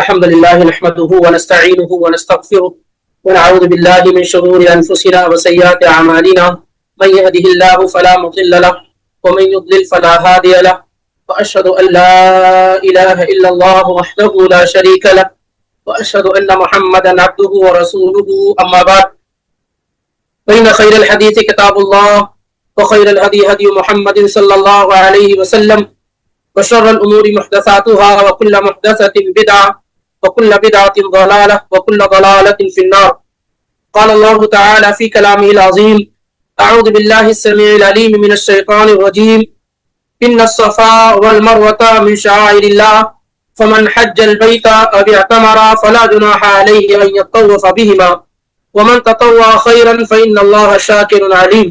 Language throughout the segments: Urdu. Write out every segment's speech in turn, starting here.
الحمد لله نحمده ونستعينه ونستغفره ونعوذ بالله من شرور أنفسنا وسيئات أعمالنا من يهده الله فلا مضل له ومن يضلل فلا هادي له وأشهد أن لا إله إلا الله وحده لا شريك له وأشهد أن محمدا عبده ورسوله أما بعد فإن خير الحديث كتاب الله وخير الهدي هدي محمد صلى الله عليه وسلم وشر الأمور محدثاتها وكل محدثة بدعة وكل بدعة ضلالة وكل ضلالة في النار. قال الله تعالى في كلامه العظيم: أعوذ بالله السميع العليم من الشيطان الرجيم. إن الصفا والمروة من شعائر الله فمن حج البيت أو اعتمر فلا جناح عليه أن يطوف بهما ومن تطوع خيرا فإن الله شاكر عليم.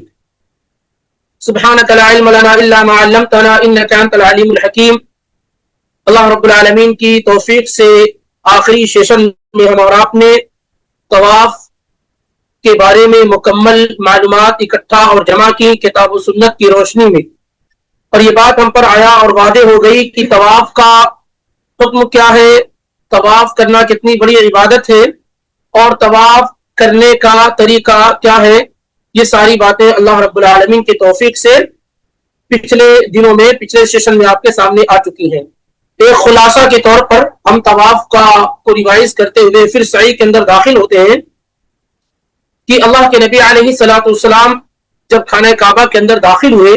سبحانك لا علم لنا الا ما علمتنا انك انت العلیم الحکیم. اللہ رب العالمین کی توفیق سے آخری سیشن میں ہم اور آپ نے طواف کے بارے میں مکمل معلومات اکٹھا اور جمع کی کتاب و سنت کی روشنی میں، اور یہ بات ہم پر آیا اور واضح ہو گئی کہ طواف کا حکم کیا ہے، طواف کرنا کتنی بڑی عبادت ہے اور طواف کرنے کا طریقہ کیا ہے. یہ ساری باتیں اللہ رب العالمین کی توفیق سے پچھلے دنوں میں پچھلے سیشن میں آپ کے سامنے آ چکی ہیں. ایک خلاصہ کے طور پر ہم طواف کو ریوائز کرتے ہوئے پھر سعی کے اندر داخل ہوتے ہیں کہ اللہ کے نبی علیہ الصلوۃ والسلام جب خانہ کعبہ کے اندر داخل ہوئے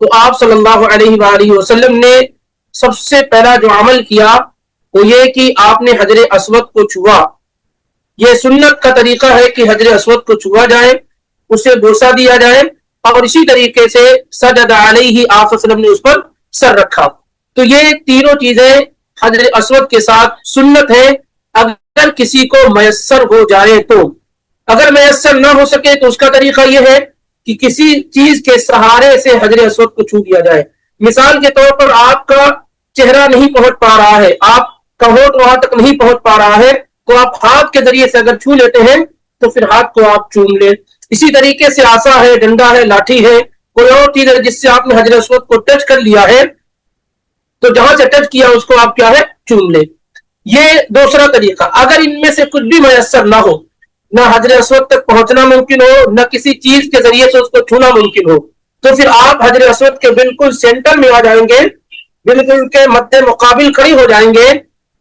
تو آپ صلی اللہ علیہ وآلہ وسلم نے سب سے پہلا جو عمل کیا وہ یہ کہ آپ نے حجر اسود کو چھوا. یہ سنت کا طریقہ ہے کہ حجر اسود کو چھوا جائے، اسے بوسہ دیا جائے، اور اسی طریقے سے سجد علیہ آپ صلی اللہ علیہ وسلم نے اس پر سر رکھا. تو یہ تینوں چیزیں حجر اسود کے ساتھ سنت ہے اگر کسی کو میسر ہو جائے تو. اگر میسر نہ ہو سکے تو اس کا طریقہ یہ ہے کہ کسی چیز کے سہارے سے حجر اسود کو چھو دیا جائے. مثال کے طور پر آپ کا چہرہ نہیں پہنچ پا رہا ہے، آپ کا ہونٹ وہاں تک نہیں پہنچ پا رہا ہے، تو آپ ہاتھ کے ذریعے سے اگر چھو لیتے ہیں تو پھر ہاتھ کو آپ چوم لیں. اسی طریقے سے عصا ہے، ڈنڈا ہے، لاٹھی ہے، کوئی اور چیز ہے جس سے آپ نے حجر اسود کو ٹچ کر لیا ہے تو جہاں سے ٹچ کیا اس کو آپ کیا ہے چوم لیں. یہ دوسرا طریقہ. اگر ان میں سے کچھ بھی میسر نہ ہو، نہ حجر اسود تک پہنچنا ممکن ہو، نہ کسی چیز کے ذریعے سے اس کو چھونا ممکن ہو، تو پھر آپ حجر اسود کے بالکل سینٹر میں آ جائیں گے، بالکل کے مد مقابل کھڑی ہو جائیں گے،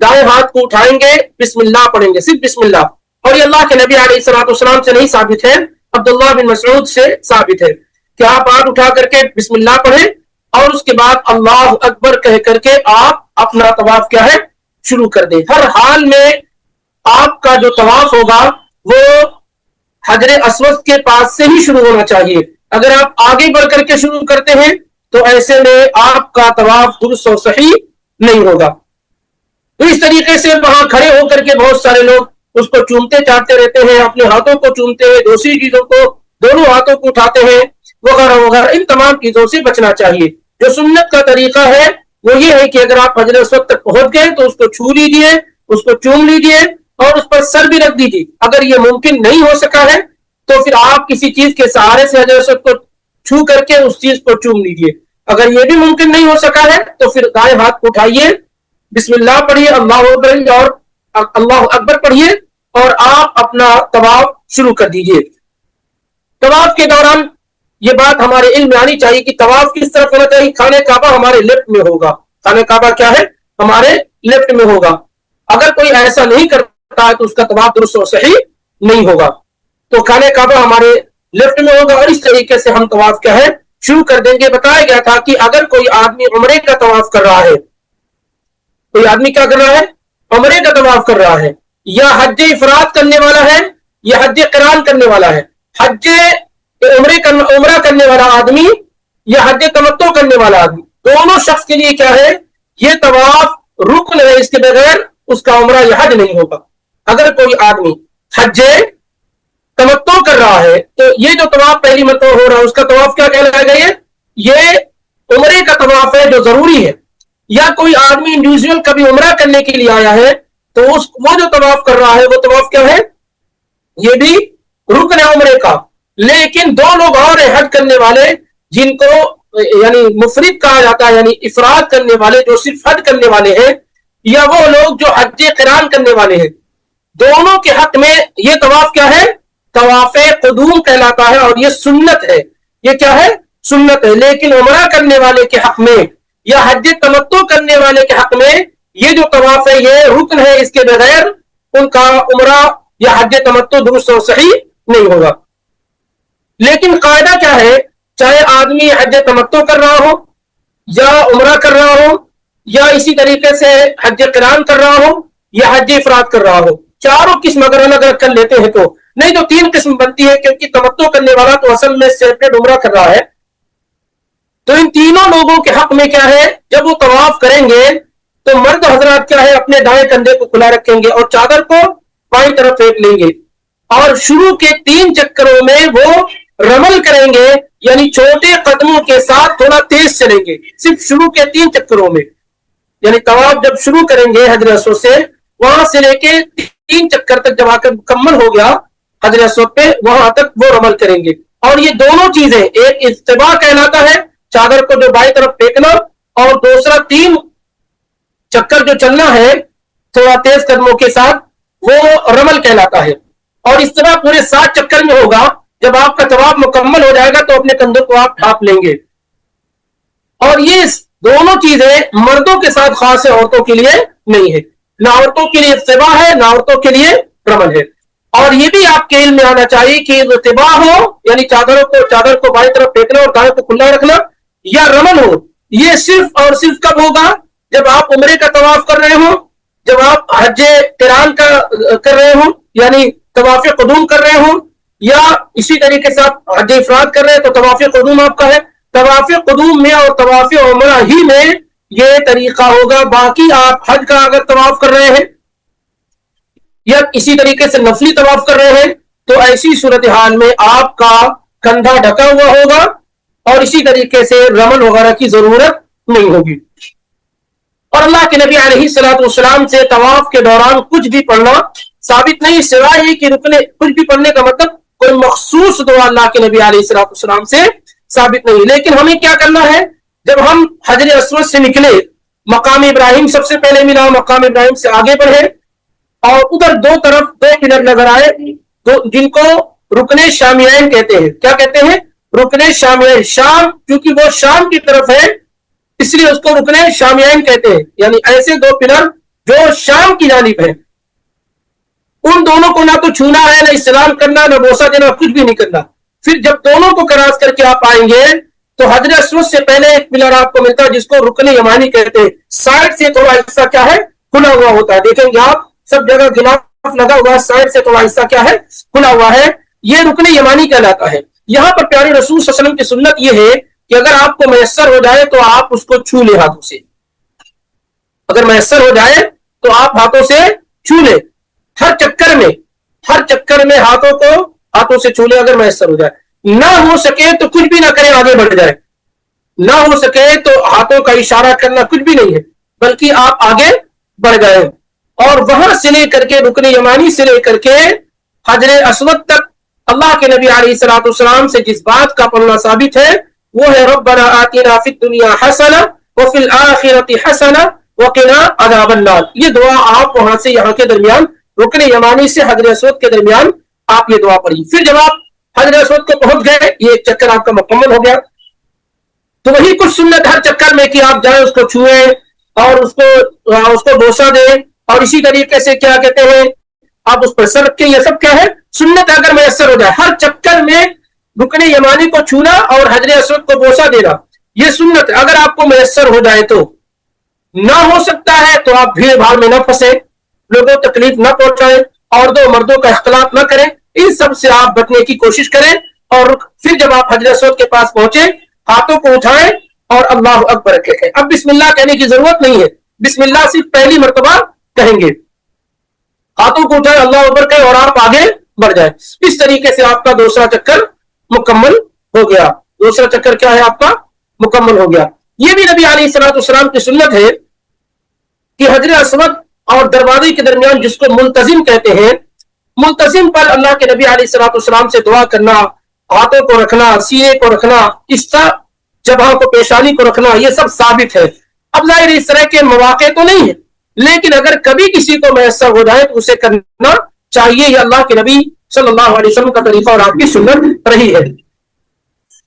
دائیں ہاتھ کو اٹھائیں گے، بسم اللہ پڑھیں گے، صرف بسم اللہ. اور یہ اللہ کے نبی علیہ الصلوۃ والسلام سے نہیں ثابت ہے، عبداللہ بن مسعود سے ثابت ہے کہ آپ ہاتھ اٹھا کر کے بسم اللہ پڑھیں اور اس کے بعد اللہ اکبر کہہ کر کے آپ اپنا طواف کیا ہے شروع کر دیں. ہر حال میں آپ کا جو طواف ہوگا وہ حجر اسود کے پاس سے ہی شروع ہونا چاہیے. اگر آپ آگے بڑھ کر کے شروع کرتے ہیں تو ایسے میں آپ کا طواف درست و صحیح نہیں ہوگا. تو اس طریقے سے وہاں کھڑے ہو کر کے بہت سارے لوگ اس کو چومتے چاہتے رہتے ہیں، اپنے ہاتھوں کو چومتے ہیں، دوسری چیزوں کو دونوں ہاتھوں کو اٹھاتے ہیں وغیرہ وغیرہ. ان تمام چیزوں سے بچنا چاہیے. جو سنت کا طریقہ ہے وہ یہ ہے کہ اگر آپ حجر اسود تک پہنچ گئے تو اس کو چھو لیجئے، اس کو چوم لیجئے اور اس پر سر بھی رکھ دیجئے. اگر یہ ممکن نہیں ہو سکا ہے تو پھر آپ کسی چیز کے سہارے سے حجر اسود کو چھو کر کے اس چیز کو چوم لیجئے. اگر یہ بھی ممکن نہیں ہو سکا ہے تو پھر دائیں ہاتھ کو اٹھائیے، بسم اللہ پڑھیے، اللہ اکبر پڑھیے اور آپ اپنا طواف شروع کر دیجئے. طواف کے دوران یہ بات ہمارے علم میں آنی چاہیے کہ طواف کس طرف ہونا چاہیے. خانہ کعبہ ہمارے لیفٹ میں ہوگا. خانہ کعبہ کیا ہے؟ ہمارے لیفٹ میں ہوگا. اگر کوئی ایسا نہیں کرتا ہے تو اس کا طواف درست و صحیح نہیں ہوگا. تو خانہ کعبہ ہمارے لیفٹ میں ہوگا اور اس طریقے سے ہم طواف کیا ہے شروع کر دیں گے. بتایا گیا تھا کہ اگر کوئی آدمی عمرے کا طواف کر رہا ہے، کوئی آدمی کیا کر رہا ہے؟ عمرے کا طواف کر رہا ہے، یا حج افراد کرنے والا ہے یا حج قران کرنے والا ہے. عمرہ کرنے والا آدمی یا حج تمتع کرنے والا آدمی، دونوں شخص کے لیے کیا ہے یہ طواف رکن ہے. اس کے بغیر اس کا عمرہ یا حج نہیں ہوگا. اگر کوئی آدمی حج تمتع کر رہا ہے تو یہ جو طواف پہلی مرتبہ ہو رہا ہے اس کا طواف کیا کہلائے گا؟ یہ عمرے کا طواف ہے جو ضروری ہے. یا کوئی آدمی انڈیویجول کبھی عمرہ کرنے کے لیے آیا ہے تو وہ جو طواف کر رہا ہے وہ طواف کیا ہے؟ یہ بھی رکن ہے عمرے کا. لیکن دو لوگ اور حج کرنے والے جن کو یعنی مفرد کہا جاتا ہے، یعنی افراد کرنے والے جو صرف حج کرنے والے ہیں، یا وہ لوگ جو حج قران کرنے والے ہیں، دونوں کے حق میں یہ طواف کیا ہے؟ طواف قدوم کہلاتا ہے، اور یہ سنت ہے۔ یہ کیا ہے؟ سنت ہے۔ لیکن عمرہ کرنے والے کے حق میں یا حج تمتع کرنے والے کے حق میں یہ جو طواف ہے یہ رکن ہے، اس کے بغیر ان کا عمرہ یا حج تمتع درست اور صحیح نہیں ہوگا۔ لیکن قاعدہ کیا ہے؟ چاہے آدمی حج تمتع کر رہا ہو یا عمرہ کر رہا ہو یا اسی طریقے سے حج قران کر رہا ہو یا حج افراد کر رہا ہو، چاروں قسم اگر الگ الگ کر لیتے ہیں تو نہیں تو تین قسم بنتی ہے، کیونکہ تمتع کرنے والا تو اصل میں سیپریٹ عمرہ کر رہا ہے۔ تو ان تینوں لوگوں کے حق میں کیا ہے؟ جب وہ طواف کریں گے تو مرد حضرات کیا ہے؟ اپنے دائیں کندھے کو کھلا رکھیں گے اور چادر کو بائیں طرف پھینک لیں گے، اور شروع کے 3 چکروں میں وہ رمل کریں گے، یعنی چھوٹے قدموں کے ساتھ تھوڑا تیز چلیں گے، صرف شروع کے 3 چکروں میں۔ یعنی طواف جب شروع کریں گے حجر اسود سے، وہاں سے لے کے 3 چکر تک جب آ کر مکمل ہو گیا حجر اسود پہ، وہاں تک وہ رمل کریں گے۔ اور یہ دونوں چیزیں، ایک استباع کہلاتا ہے چادر کو جو بائیں طرف پھینکنا، اور دوسرا 3 چکر جو چلنا ہے تھوڑا تیز قدموں کے ساتھ، وہ رمل کہلاتا ہے۔ اور اس طرح پورے 7 چکر میں ہوگا۔ جب آپ کا طواف مکمل ہو جائے گا تو اپنے کندھوں کو آپ ڈھانپ لیں گے۔ اور یہ دونوں چیزیں مردوں کے ساتھ خاص ہے، عورتوں کے لیے نہیں ہے۔ نہ عورتوں کے لیے استباع ہے، نہ عورتوں کے لیے رمل ہے۔ اور یہ بھی آپ کے علم میں آنا چاہیے کہ استباع ہو یعنی چادر کو بائیں طرف پھینکنا اور دائیں کو کھلا رکھنا، یا رمل ہو، یہ صرف اور صرف کب ہوگا؟ جب آپ عمرے کا طواف کر رہے ہوں، جب آپ حج قران کا کر رہے ہوں یعنی طواف قدوم کر رہے ہوں، یا اسی طریقے سے آپ حج افراد کر رہے ہیں تو طواف قدوم آپ کا ہے۔ طواف قدوم میں اور طواف عمرہ ہی میں یہ طریقہ ہوگا۔ باقی آپ حج کا اگر طواف کر رہے ہیں یا اسی طریقے سے نفلی طواف کر رہے ہیں تو ایسی صورتحال میں آپ کا کندھا ڈھکا ہوا ہوگا، اور اسی طریقے سے رمل وغیرہ کی ضرورت نہیں ہوگی۔ اور اللہ کے نبی علیہ الصلوۃ والسلام سے طواف کے دوران کچھ بھی پڑھنا ثابت نہیں، سوائے یہ کہ کچھ بھی پڑھنے کا مطلب کوئی مخصوص دعا اللہ کے نبی علیہ الصلوۃ والسلام سے ثابت نہیں۔ لیکن ہمیں کیا کرنا ہے؟ جب ہم حجر اسود سے نکلے، مقام ابراہیم سب سے پہلے ملا، مقام ابراہیم سے آگے بڑھے، اور ادھر دو طرف 2 پلر نظر آئے جن کو رکن شامیین کہتے ہیں۔ کیا کہتے ہیں؟ رکن شامیین۔ شام، کیونکہ وہ شام کی طرف ہے اس لیے اس کو رکن شامیین کہتے ہیں، یعنی ایسے 2 پلر جو شام کی جانب ہیں، ان دونوں کو نہ تو چھونا ہے، نہ استلام کرنا، نہ بوسہ دینا، کچھ بھی نہیں کرنا۔ پھر جب دونوں کو کراس کر کے آپ آئیں گے تو حجر اسود سے پہلے ایک پلر آپ کو ملتا ہے جس کو رکن یمانی کہتے ہیں، سائڈ سے تھوڑا حصہ کیا ہے؟ کھلا ہوا ہوتا ہے۔ دیکھیں گے آپ سب جگہ غلاف لگا ہوا ہے، سائڈ سے تھوڑا حصہ کیا ہے؟ کھلا ہوا ہے، یہ رکن یمانی کہلاتا ہے۔ یہاں پر پیارے رسول صلی اللہ علیہ وسلم کی سنت یہ ہے کہ اگر آپ کو میسر ہو جائے تو آپ اس کو چھو لیں ہاتھوں سے۔ اگر میسر ہو جائے تو آپ ہاتھوں سے چھو لیں، ہر چکر میں ہاتھوں سے چھو لیں اگر میسر ہو جائے۔ نہ ہو سکے تو کچھ بھی نہ کریں، آگے بڑھ جائے۔ نہ ہو سکے تو ہاتھوں کا اشارہ کرنا کچھ بھی نہیں ہے، بلکہ آپ آگے بڑھ گئے، اور وہاں سے لے کر کے رکن یمانی سے لے کر کے حجر اسود تک اللہ کے نبی علیہ الصلوۃ والسلام سے جس بات کا پڑھنا ثابت ہے وہ ہے ربنا آتنا فی الدنیا حسنہ وفی الآخرۃ حسنہ وقنا عذاب النار۔ یہ دعا آپ وہاں سے یہاں کے درمیان، رکن یمانی سے حجر اسود کے درمیان آپ یہ دعا پڑھی۔ پھر جب آپ حجر اسود کو پہنچ گئے، یہ ایک چکر آپ کا مکمل ہو گیا، تو وہی کچھ سنت ہر چکر میں کہ آپ جائیں اس کو چھوئیں اور اس کو بوسہ دیں، اور اسی طریقے سے کیا کہتے ہیں آپ اس پر سر رکھیں۔ یہ سب کیا ہے؟ سنت اگر میسر ہو جائے، ہر چکر میں رکن یمانی کو چھونا اور حجر اسود کو بوسہ دینا، یہ سنت ہے۔ اگر آپ کو میسر ہو جائے تو، نہ ہو سکتا ہے تو آپ بھیڑ بھاڑ میں نہ پھنسے، لوگوں کو تکلیف نہ پہنچائیں، عورتوں مردوں کا اختلاط نہ کریں، ان سب سے آپ بچنے کی کوشش کریں۔ اور پھر جب آپ حجر اسود کے پاس پہنچے، ہاتھوں کو اٹھائیں اور اللہ اکبر کہیں۔ اب بسم اللہ کہنے کی ضرورت نہیں ہے، بسم اللہ صرف پہلی مرتبہ کہیں گے، ہاتھوں کو اٹھائیں، اللہ اکبر کہیں اور آپ آگے بڑھ جائیں۔ اس طریقے سے آپ کا دوسرا چکر مکمل ہو گیا۔ دوسرا چکر کیا ہے؟ آپ کا مکمل ہو گیا۔ یہ بھی نبی علیہ الصلوۃ والسلام کی سنت ہے کہ حجر اسود اور دروازے کے درمیان، جس کو ملتزم کہتے ہیں، ملتزم پر اللہ کے نبی علیہ الصلوۃ والسلام سے دعا کرنا، ہاتھوں کو رکھنا، سینے کو رکھنا، اس طرح جبہوں کو، پیشانی کو رکھنا، یہ سب ثابت ہے۔ اب ظاہر اس طرح کے مواقع تو نہیں ہے، لیکن اگر کبھی کسی کو میسر ہو جائے تو اسے کرنا چاہیے. یہ اللہ کے نبی صلی اللہ علیہ وسلم کا طریقہ اور آپ کی سنت رہی ہے.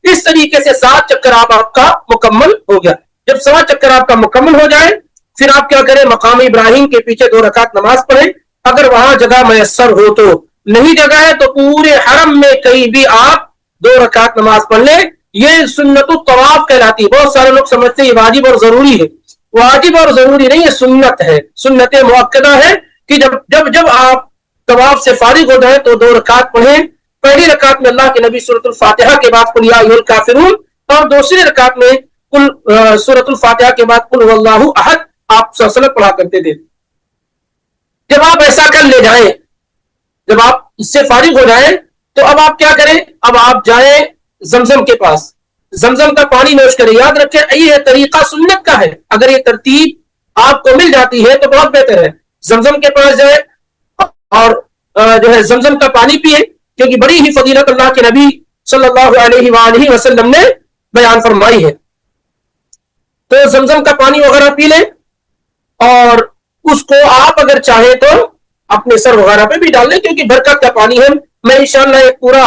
اس طریقے سے 7 چکر آپ کا مکمل ہو گیا. جب 7 چکر آپ کا مکمل ہو جائے پھر آپ کیا کریں, مقام ابراہیم کے پیچھے 2 رکعت نماز پڑھیں. اگر وہاں جگہ میسر ہو تو, نہیں جگہ ہے تو پورے حرم میں کہیں بھی آپ 2 رکعت نماز پڑھ لیں. یہ سنت الطواف کہلاتی ہے. بہت سارے لوگ سمجھتے ہیں یہ واجب اور ضروری ہے. واجب اور ضروری نہیں, یہ سنت ہے, سنت مؤکدہ ہے کہ جب آپ طواف سے فارغ ہو جائیں تو 2 رکعت پڑھیں. پہلی رکعت میں اللہ کے نبی سورۃ الفاتحہ کے بعد قل یا ایھا الکافرون, اور دوسری رکعت میں سورۃ الفاتحہ کے بعد قل ھو اللہ احد آپ صلی اللہ علیہ وسلم پڑھا کرتے تھے. جب آپ ایسا کر لے جائیں, جب آپ اس سے فارغ ہو جائیں تو اب آپ کیا کریں, اب آپ جائیں زمزم کے پاس, زمزم کا پانی نوش کریں. یاد رکھیں یہ طریقہ سنت کا ہے. اگر یہ ترتیب آپ کو مل جاتی ہے تو بہت بہتر ہے. زمزم کے پاس جائیں اور جو ہے زمزم کا پانی پیئے, کیونکہ بڑی ہی فضیلت اللہ کے نبی صلی اللہ علیہ وآلہ وسلم نے بیان فرمائی ہے. تو زمزم کا پانی وغیرہ پی لیں, اور اس کو آپ اگر چاہیں تو اپنے سر وغیرہ پہ بھی ڈال لیں, کیونکہ برکت کا پانی ہے. میں انشاءاللہ ایک پورا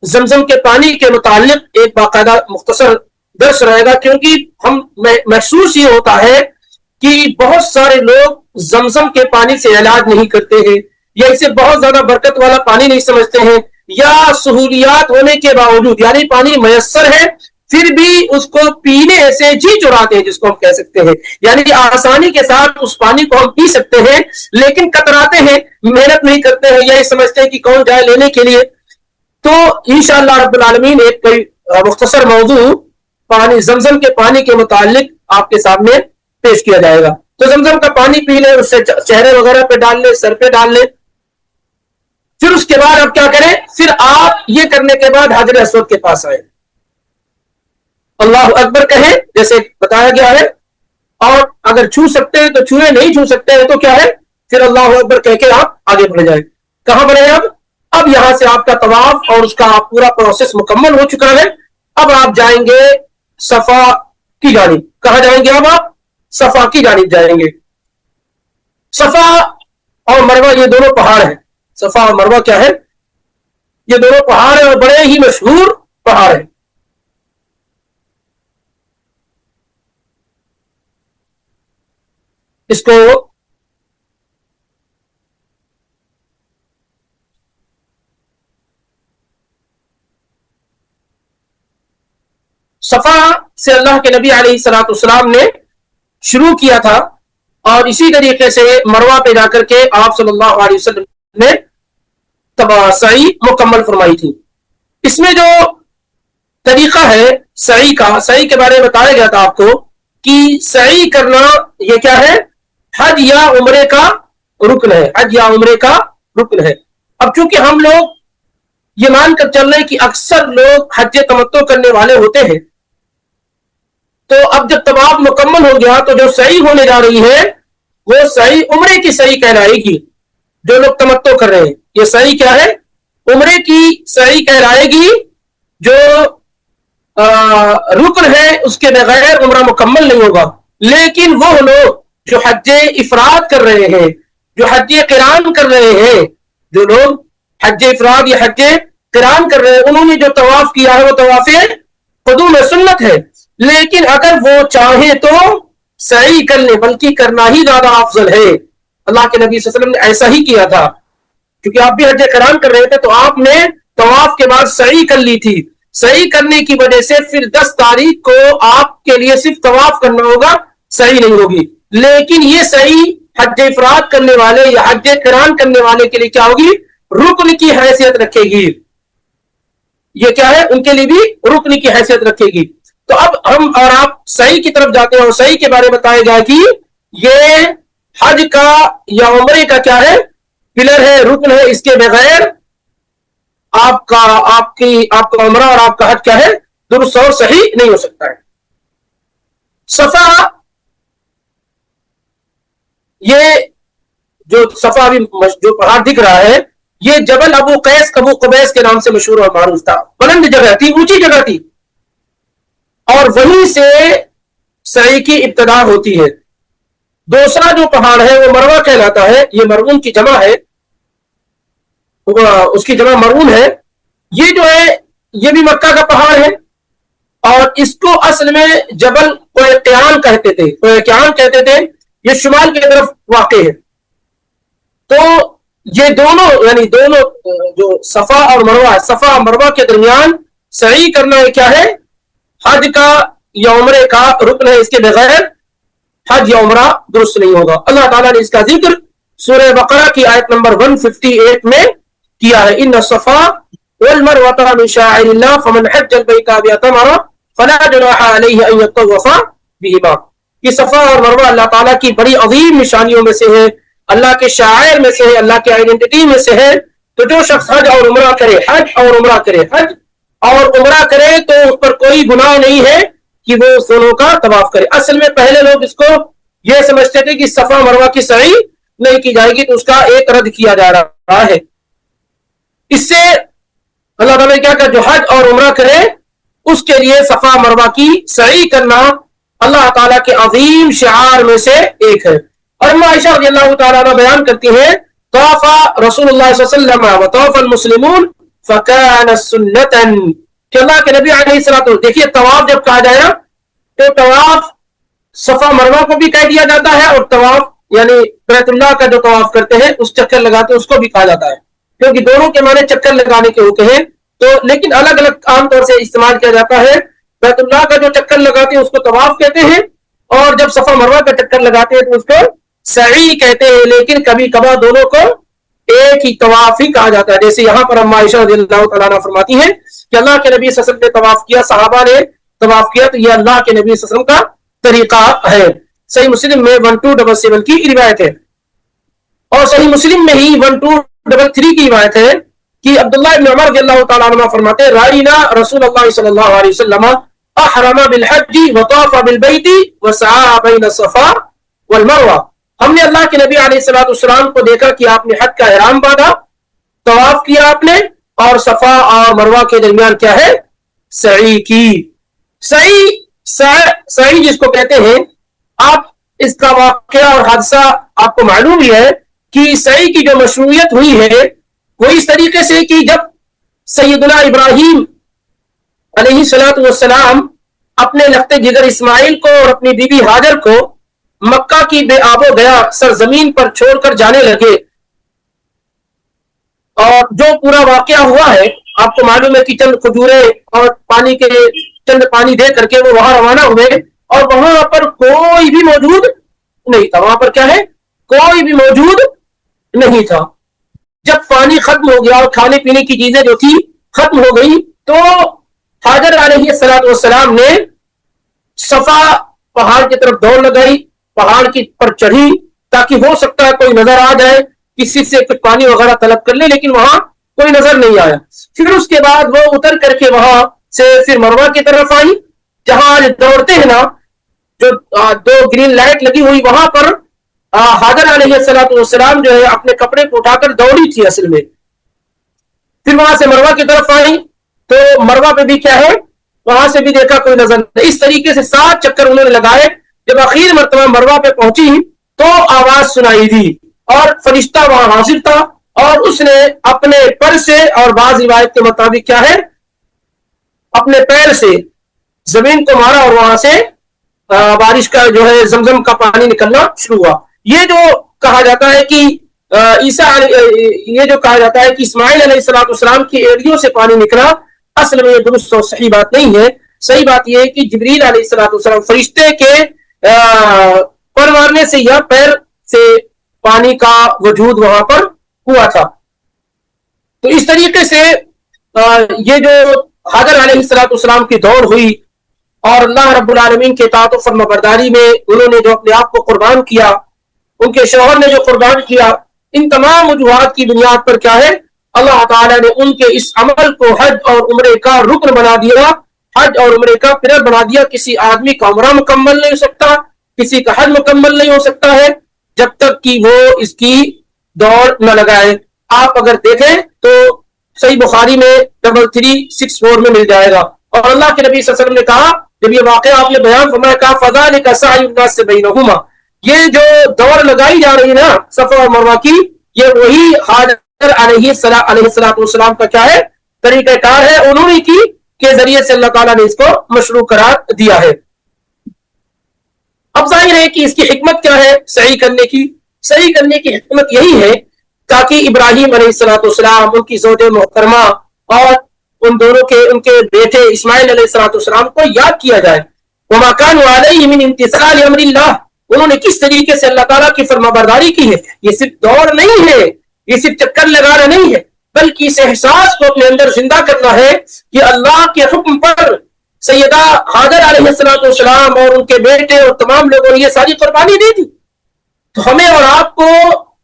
زمزم کے پانی کے متعلق ایک باقاعدہ مختصر درس رہے گا, کیونکہ ہم محسوس یہ ہوتا ہے کہ بہت سارے لوگ زمزم کے پانی سے علاج نہیں کرتے ہیں, یا اسے بہت زیادہ برکت والا پانی نہیں سمجھتے ہیں, یا سہولیات ہونے کے باوجود یعنی پانی میسر ہے پھر بھی اس کو پینے سے جی چراتے ہیں, جس کو ہم کہہ سکتے ہیں. یعنی آسانی کے ساتھ اس پانی کو ہم پی سکتے ہیں لیکن کتراتے ہیں, محنت نہیں کرتے ہیں, یہی سمجھتے ہیں کہ کون جائے لینے کے لیے. تو انشاءاللہ رب العالمین ایک کوئی مختصر موضوع پانی زمزم کے پانی کے متعلق آپ کے سامنے پیش کیا جائے گا. تو زمزم کا پانی پی لیں, اس سے چہرے وغیرہ پہ ڈال لیں, سر پہ ڈال لیں. پھر اس کے بعد آپ کیا کریں, پھر آپ یہ کرنے کے بعد حجر اسود کے پاس آئیں, اللہ اکبر کہیں جیسے بتایا گیا ہے, اور اگر چھو سکتے ہیں تو چھوئے, نہیں چھو سکتے ہیں تو کیا ہے پھر اللہ اکبر کہہ کے آپ آگے بڑھ جائیں. کہاں بڑھے اب یہاں سے آپ کا طواف اور اس کا پورا پروسیس مکمل ہو چکا ہے. اب آپ جائیں گے صفا کی جانب. کہاں جائیں گے اب آپ, صفا کی جانب جائیں گے. صفا اور مروہ یہ دونوں پہاڑ ہیں. صفا اور مروہ کیا ہے, یہ دونوں پہاڑ ہیں اور بڑے ہی مشہور پہاڑ ہیں. اس کو صفا سے اللہ کے نبی علیہ الصلوۃ والسلام نے شروع کیا تھا, اور اسی طریقے سے مروہ پہ جا کر کے آپ صلی اللہ علیہ وسلم نے سعی مکمل فرمائی تھی. اس میں جو طریقہ ہے سعی کا, سعی کے بارے میں بتایا گیا تھا آپ کو کہ سعی کرنا یہ کیا ہے, حج یا عمرے کا رکن ہے. حج یا عمرے کا رکن ہے. اب چونکہ ہم لوگ یہ مان کر چل رہے ہیں کہ اکثر لوگ حج تمتع کرنے والے ہوتے ہیں, تو اب جب طواف مکمل ہو گیا تو جو سعی ہونے جا رہی ہے وہ سعی عمرے کی سعی کہلائے گی. جو لوگ تمتع کر رہے ہیں یہ سعی کیا ہے, عمرے کی سعی کہلائے گی. جو رکن ہے اس کے بغیر عمرہ مکمل نہیں ہوگا. لیکن وہ لوگ جو حج افراد کر رہے ہیں, جو حج قران کر رہے ہیں, جو لوگ حج افراد یا حج قران کر رہے ہیں, انہوں نے جو طواف کیا ہے وہ طواف قدوم سنت ہے. لیکن اگر وہ چاہیں تو سعی کر لیں, بلکہ کرنا ہی زیادہ افضل ہے. اللہ کے نبی صلی اللہ علیہ وسلم نے ایسا ہی کیا تھا, کیونکہ آپ بھی حج قران کر رہے تھے تو آپ نے طواف کے بعد سعی کر لی تھی. سعی کرنے کی وجہ سے پھر 10 تاریخ کو آپ کے لیے صرف طواف کرنا ہوگا, سعی نہیں ہوگی. لیکن یہ سعی حج افراد کرنے والے یا حج قران کرنے والے کے لیے کیا ہوگی, رکن کی حیثیت رکھے گی. یہ کیا ہے, ان کے لیے بھی رکن کی حیثیت رکھے گی. تو اب ہم اور آپ سعی کی طرف جاتے ہیں, اور سعی کے بارے میں بتایا گیا کہ یہ حج کا یا عمرے کا کیا ہے, پلر ہے, رکن ہے. اس کے بغیر آپ کا عمرہ اور آپ کا حج کیا ہے, درست اور صحیح نہیں ہو سکتا ہے. صفا, یہ جو صفا ابھی جو پہاڑ دکھ رہا ہے, یہ جبل ابو قبیس کے نام سے مشہور اور معروف تھا. بلند جگہ تھی, اونچی جگہ تھی, اور وہیں سے سعی کی ابتدا ہوتی ہے. دوسرا جو پہاڑ ہے وہ مروہ کہلاتا ہے، یہ مرون کی جمع ہے، اس کی جمع مرون ہے. یہ جو ہے یہ بھی مکہ کا پہاڑ ہے، اور اس کو اصل میں جبل قیان کہتے تھے، قیان کہتے تھے. یہ شمال کی طرف واقع ہے. تو یہ دونوں یعنی دونوں جو صفا اور مروہ، صفا اور مروہ کے درمیان سعی کرنا ہے کیا ہے؟ حج کا یا عمرے کا رکن ہے، اس کے بغیر حج یا عمرہ درست نہیں ہوگا. اللہ تعالیٰ نے اس کا ذکر سورہ بقرہ کی آیت نمبر 158 میں کیا ہے. ان الصفا والمروۃ من شعائر اللہ فمن حج البیت او اعتمر فلا جناح علیہ ان یطوف بہما. یہ صفا اور مروہ اللہ تعالیٰ کی بڑی عظیم نشانیوں میں سے ہے، اللہ کے شعائر میں سے ہے، اللہ کے آئیڈینٹی میں سے ہے. تو جو شخص حج اور عمرہ کرے، حج اور عمرہ کرے، حج اور عمرہ کرے، تو اس پر کوئی گناہ نہیں ہے کہ وہ اس دونوں کا طواف کرے. اصل میں پہلے لوگ اس کو یہ سمجھتے تھے کہ صفا مروہ کی سعی نہیں کی جائے گی، تو اس کا ایک رد کیا جا رہا ہے. اس سے اللہ تعالیٰ نے کیا کہا؟ جو حج اور عمرہ کرے اس کے لیے صفا مروہ کی سعی کرنا اللہ تعالیٰ کے عظیم شعار میں سے ایک ہے. اور ام عائشہ رضی اللہ تعالیٰ عنہ بیان کرتی ہیں طاف رسول اللہ صلی اللہ علیہ وسلم وطاف المسلمون فکان سنتن، کہ اللہ کے نبی علیہ الصلوۃ والسلام، دیکھیے طواف جب کہا جائے تو طواف صفا مروہ کو بھی کہہ دیا جاتا ہے، اور طواف یعنی بیت اللہ کا جو طواف کرتے ہیں اس چکر لگاتے ہیں اس کو بھی کہا جاتا ہے، کیونکہ دونوں کے معنی چکر لگانے کے ہوتے ہیں. تو لیکن الگ الگ عام طور سے استعمال کیا جاتا ہے. بیت اللہ کا جو چکر لگاتے ہیں اس کو طواف کہتے ہیں، اور جب صفا مروہ کا چکر لگاتے ہیں تو اس کو سعی کہتے ہیں. لیکن کبھی کبھار دونوں کو ایک ہی طواف ہی کہا جاتا ہے. جیسے یہاں پر ام عائشہ رضی اللہ تعالیٰ عنہ فرماتی ہیں کہ اللہ کے نبی صلی اللہ علیہ وسلم نے طواف کیا، صحابہ نے طواف کیا، تو یہ اللہ کے نبی صلی اللہ علیہ وسلم کا طریقہ ہے. صحیح مسلم میں 1277 کی روایت ہے، اور صحیح مسلم میں ہی 1233 کی روایت ہے کہ عبداللہ ابن عمر رضی اللہ تعالیٰ عنہ فرماتے ہیں رائنا رسول اللہ صلی اللہ علیہ وسلم احرم بالحج وطاف بالبیت وسعى بین الصفا والمروہ. ہم نے اللہ کے نبی علیہ الصلوۃ والسلام کو دیکھا کہ آپ نے حج کا احرام باندھا، طواف کیا آپ نے، اور صفا اور مروہ کے درمیان کیا ہے؟ سعی کی. سعی جس کو کہتے ہیں، آپ اس کا واقعہ اور حادثہ آپ کو معلوم ہی ہے کہ سعی کی جو مشروعیت ہوئی ہے وہ اس طریقے سے کہ جب سیدنا ابراہیم علیہ الصلوۃ والسلام اپنے لخت جگر اسماعیل کو اور اپنی بیوی ہاجر کو مکہ کی بے آب و گیا سرزمین پر چھوڑ کر جانے لگے، اور جو پورا واقعہ ہوا ہے آپ کو معلوم ہے کہ چند کھجورے اور چند پانی دے کر کے وہ وہاں روانہ ہوئے، اور وہاں پر کوئی بھی موجود نہیں تھا. وہاں پر کیا ہے؟ کوئی بھی موجود نہیں تھا. جب پانی ختم ہو گیا اور کھانے پینے کی چیزیں جو تھی ختم ہو گئی، تو حاجر علیہ الصلوۃ والسلام نے صفا پہاڑ کی طرف دوڑ لگائی، پہاڑ کی پر چڑھی تاکہ ہو سکتا ہے کوئی نظر آ جائے، کسی سے کچھ پانی وغیرہ طلب کر لے، لیکن وہاں کوئی نظر نہیں آیا. پھر اس کے بعد وہ اتر کر کے وہاں سے پھر مروہ کی طرف آئی، جہاں آج دوڑتے ہیں نا، جو دو گرین لائٹ لگی ہوئی، وہاں پر حاجر علیہ الصلوۃ والسلام جو ہے اپنے کپڑے کو اٹھا کر دوڑی تھی اصل میں. پھر وہاں سے مروہ کی طرف آئی تو مروہ پہ بھی کیا ہے؟ وہاں سے بھی دیکھا کوئی نظر نہیں. اس طریقے سے 7 چکر انہوں نے لگائے. جب آخر مرتبہ مروہ پہ پہنچی تو آواز سنائی دی، اور فرشتہ وہاں حاضر تھا، اور اس نے اپنے پر سے، اور بعض روایت کے مطابق کیا ہے، اپنے پیر سے زمین کو مارا، اور وہاں سے بارش کا جو ہے زمزم کا پانی نکلنا شروع ہوا. یہ جو کہا جاتا ہے کہ یہ جو کہا جاتا ہے کہ اسماعیل علیہ الصلوۃ والسلام کی ایڑیوں سے پانی نکلا، اصل میں یہ درست اور صحیح بات نہیں ہے. صحیح بات یہ ہے کہ جبریل علیہ الصلوۃ والسلام فرشتے کے پر مارنے سے یا پیر سے پانی کا وجود وہاں پر ہوا تھا. تو اس طریقے سے یہ جو حاجر علیہ الصلوۃ والسلام کی دوڑ ہوئی، اور اللہ رب العالمین کے اطاعت و فرما برداری میں انہوں نے جو اپنے آپ کو قربان کیا، ان کے شوہر نے جو قربان کیا، ان تمام وجوہات کی بنیاد پر کیا ہے؟ اللہ تعالیٰ نے ان کے اس عمل کو حج اور عمرے کا رکن بنا دیا، حج اور عمرے کا پلر بنا دیا. کسی آدمی کا عمرہ مکمل نہیں ہو سکتا، کسی کا حج مکمل نہیں ہو سکتا ہے جب تک کہ وہ اس کی دوڑ نہ لگائے. آپ اگر دیکھیں تو صحیح بخاری میں 3364 میں مل جائے گا. اور اللہ کے نبی صلی اللہ علیہ وسلم نے کہا، جب یہ واقعہ آپ نے بیان فرمایا، کہا فذلک سعی الناس بینہما، یہ جو دوڑ لگائی جا رہی ہے نا صفا اور مروہ کی، یہ وہی حاضر علیہ السلام کا کیا ہے طریقہ کار ہے، انہوں نے کی کے ذریعے سے اللہ تعالیٰ نے اس کو مشروع قرار دیا ہے۔ اب ظاہر ہے کہ اس کی حکمت کیا ہے صحیح کرنے کی؟ صحیح کرنے کی حکمت یہی ہے تاکہ ابراہیم علیہ السلام، ان کی زوج محترمہ اور ان دونوں کے ان کے بیٹے اسماعیل علیہ السلام کو یاد کیا جائے۔ وما كانوا عليه من امتثال امر اللہ، انہوں نے کس طریقے سے اللہ تعالیٰ کی فرما برداری کی ہے۔ یہ صرف دوڑ نہیں ہے، یہ صرف چکر لگانا نہیں ہے، بلکہ اس احساس کو اپنے اندر زندہ کرنا ہے کہ اللہ کے حکم پر سیدہ حاجر علیہ السلام اور ان کے بیٹے اور تمام لوگوں نے یہ ساری قربانی دی تھی۔ تو ہمیں اور آپ کو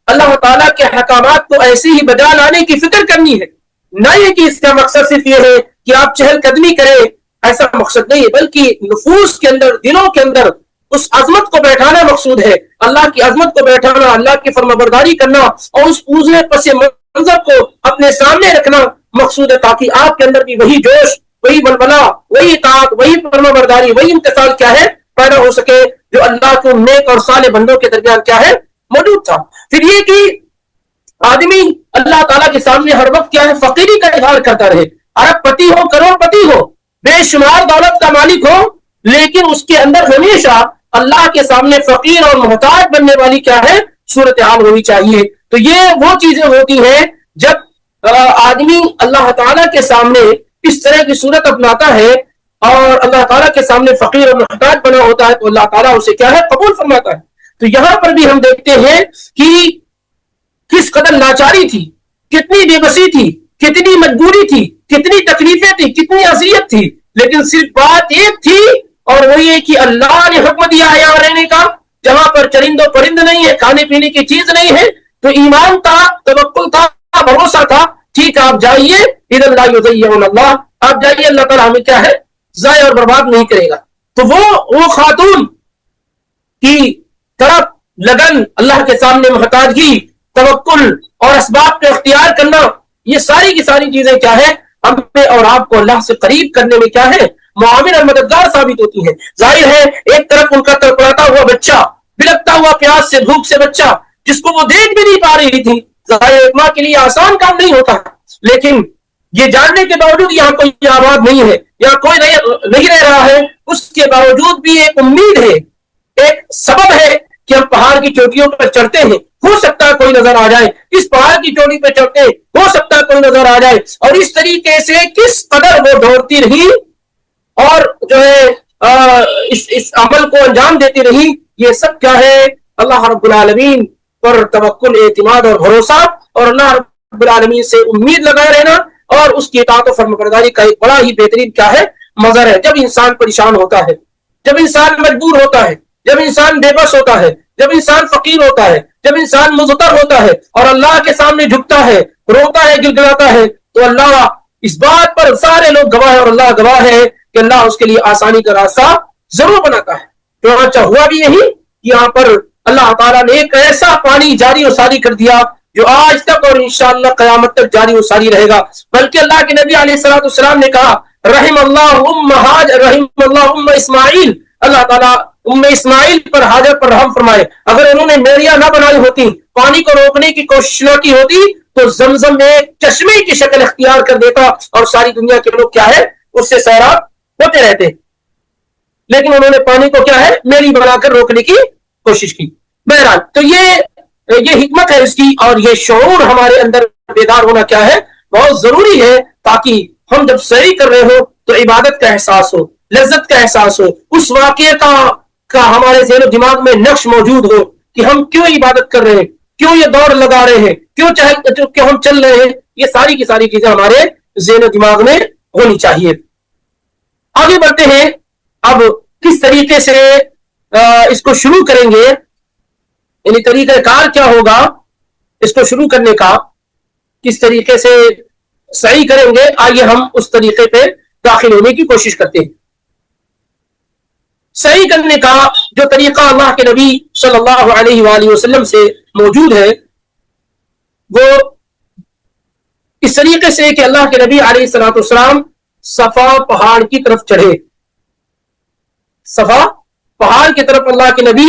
اللہ تعالیٰ کے احکامات کو ایسی ہی بجا لانے کی فکر کرنی ہے، نہ یہ کہ اس کا مقصد صرف یہ ہے کہ آپ چہل قدمی کریں، ایسا مقصد نہیں ہے، بلکہ نفوس کے اندر، دلوں کے اندر اس عظمت کو بیٹھانا مقصود ہے، اللہ کی عظمت کو بیٹھانا، اللہ کی فرما برداری کرنا اور اس پوجنے پس منظر کو اپنے سامنے رکھنا مقصود ہے، تاکہ آپ کے اندر بھی وہی جوش، وہی بلبلا، وہی اطاعت، وہی فرما برداری، وہی امتثال کیا ہے پیدا ہو سکے جو اللہ کے نیک اور صالح بندوں کے درمیان کیا ہے موجود تھا۔ پھر یہ کہ آدمی اللہ تعالیٰ کے سامنے ہر وقت کیا ہے فقیری کا اظہار کرتا رہے، ارب پتی ہو، کروڑ پتی ہو، بے شمار دولت کا مالک ہو، لیکن اس کے اندر ہمیشہ اللہ کے سامنے فقیر اور محتاج بننے والی کیا ہے صورتحال ہونی چاہیے۔ تو یہ وہ چیزیں ہوتی ہیں جب آدمی اللہ تعالیٰ کے سامنے اس طرح کی صورت اپناتا ہے اور اللہ تعالیٰ کے سامنے فقیر اور محتاج بنا ہوتا ہے تو اللہ تعالیٰ اسے کیا ہے قبول فرماتا ہے۔ تو یہاں پر بھی ہم دیکھتے ہیں کہ کس قدر لاچاری تھی، کتنی بے بسی تھی، کتنی مجبوری تھی، کتنی تکلیفیں تھی، کتنی اذیت تھی، لیکن صرف بات ایک تھی اور وہ یہ کہ اللہ نے حکم دیا ہے یہاں رہنے کا، جہاں پر چرند و پرند نہیں ہے، کھانے پینے کی چیز نہیں ہے، تو ایمان تھا، توکل تھا، بھروسہ تھا، ٹھیک آپ جائیے، اذن لا یضیعن اللہ، آپ جائیے، اللہ تعالیٰ ہمیں کیا ہے ضائع اور برباد نہیں کرے گا۔ تو وہ خاتون کی طرف لگن، اللہ کے سامنے محتاجگی، توکل اور اسباب کا اختیار کرنا، یہ ساری کی ساری چیزیں کیا ہے ہمیں اور آپ کو اللہ سے قریب کرنے میں کیا ہے معاون اور مددگار ثابت ہوتی ہیں۔ ظاہر ہے ایک طرف ان کا تڑپڑاتا ہوا بچہ، بلکتا ہوا پیاس سے، بھوک سے بچہ، جس کو وہ دیکھ بھی نہیں پا رہی تھی، ظاہر ایک ماں کے لیے آسان کام نہیں ہوتا، لیکن یہ جاننے کے باوجود یہاں کوئی آباد نہیں ہے، یہاں کوئی نہیں رہ رہا ہے، اس کے باوجود بھی ایک امید ہے، ایک سبب ہے کہ ہم پہاڑ کی چوٹیوں پر چڑھتے ہیں، ہو سکتا ہے کوئی نظر آ جائے، اس پہاڑ کی چوٹی پہ چڑھتے ہیں، ہو سکتا ہے کوئی نظر آ جائے، اور اس طریقے سے کس قدر وہ دوڑتی رہی اور جو ہے اس عمل کو انجام دیتی رہی۔ یہ سب کیا ہے اللہ رب العالمین پر توکل، اعتماد اور بھروسہ، اور اللہ رب العالمین سے امید لگائے رہنا اور اس کی اطاعت و فرمانبرداری کا ایک بڑا ہی بہترین کیا ہے مظہر ہے۔ جب انسان پریشان ہوتا ہے، جب انسان مجبور ہوتا ہے، جب انسان بے بس ہوتا ہے، جب انسان فقیر ہوتا ہے، جب انسان مضطر ہوتا ہے اور اللہ کے سامنے جھکتا ہے، روتا ہے، گل گلاتا ہے، تو اللہ اس بات پر سارے لوگ گواہ ہیں اور اللہ گواہ ہے کہ اللہ اس کے لیے آسانی کا راستہ ضرور بناتا ہے۔ چنانچہ ہوا بھی یہی، یہاں پر اللہ تعالیٰ نے ایک ایسا پانی جاری و ساری کر دیا جو آج تک اور انشاءاللہ قیامت تک جاری و ساری رہے گا۔ بلکہ اللہ کے نبی علیہ السلام نے کہا رحم اللہ اسماعیل، اللہ تعالیٰ اسماعیل پر، حاجر پر رحم فرمائے، اگر انہوں نے میریاں نہ بنائی ہوتی، پانی کو روکنے کی کوشش نہ کی ہوتی تو زمزم میں چشمے کی شکل اختیار کر دیتا اور ساری دنیا کے لوگ کیا ہے اس سے سیراب ہوتے رہتے، لیکن انہوں نے پانی کو کیا ہے میری بنا کر روکنے کی کوشش کی۔ بہرحال تو یہ حکمت ہے اس کی، اور یہ شعور ہمارے اندر بیدار ہونا کیا ہے بہت ضروری ہے، تاکہ ہم جب سعی کر رہے ہو تو عبادت کا احساس ہو، لذت کا احساس ہو، اس واقعے کا ہمارے ذہن و دماغ میں نقش موجود ہو کہ ہم کیوں عبادت کر رہے ہیں، کیوں یہ دوڑ لگا رہے ہیں، کیوں ہم چل رہے ہیں، یہ ساری کی ساری چیزیں ہمارے ذہن و دماغ میں ہونی چاہیے۔ آگے بڑھتے ہیں، اب کس طریقے سے اس کو شروع کریں گے، یعنی طریقہ کار کیا ہوگا اس کو شروع کرنے کا، کس طریقے سے صحیح کریں گے، آئیے ہم اس طریقے پہ داخل ہونے کی کوشش کرتے ہیں۔ صحیح کرنے کا جو طریقہ اللہ کے نبی صلی اللہ علیہ وآلہ وسلم سے موجود ہے وہ اس طریقے سے کہ اللہ کے نبی علیہ السلام صفا پہاڑ کی طرف چڑھے، صفا پہاڑ کی طرف اللہ کے نبی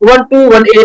1218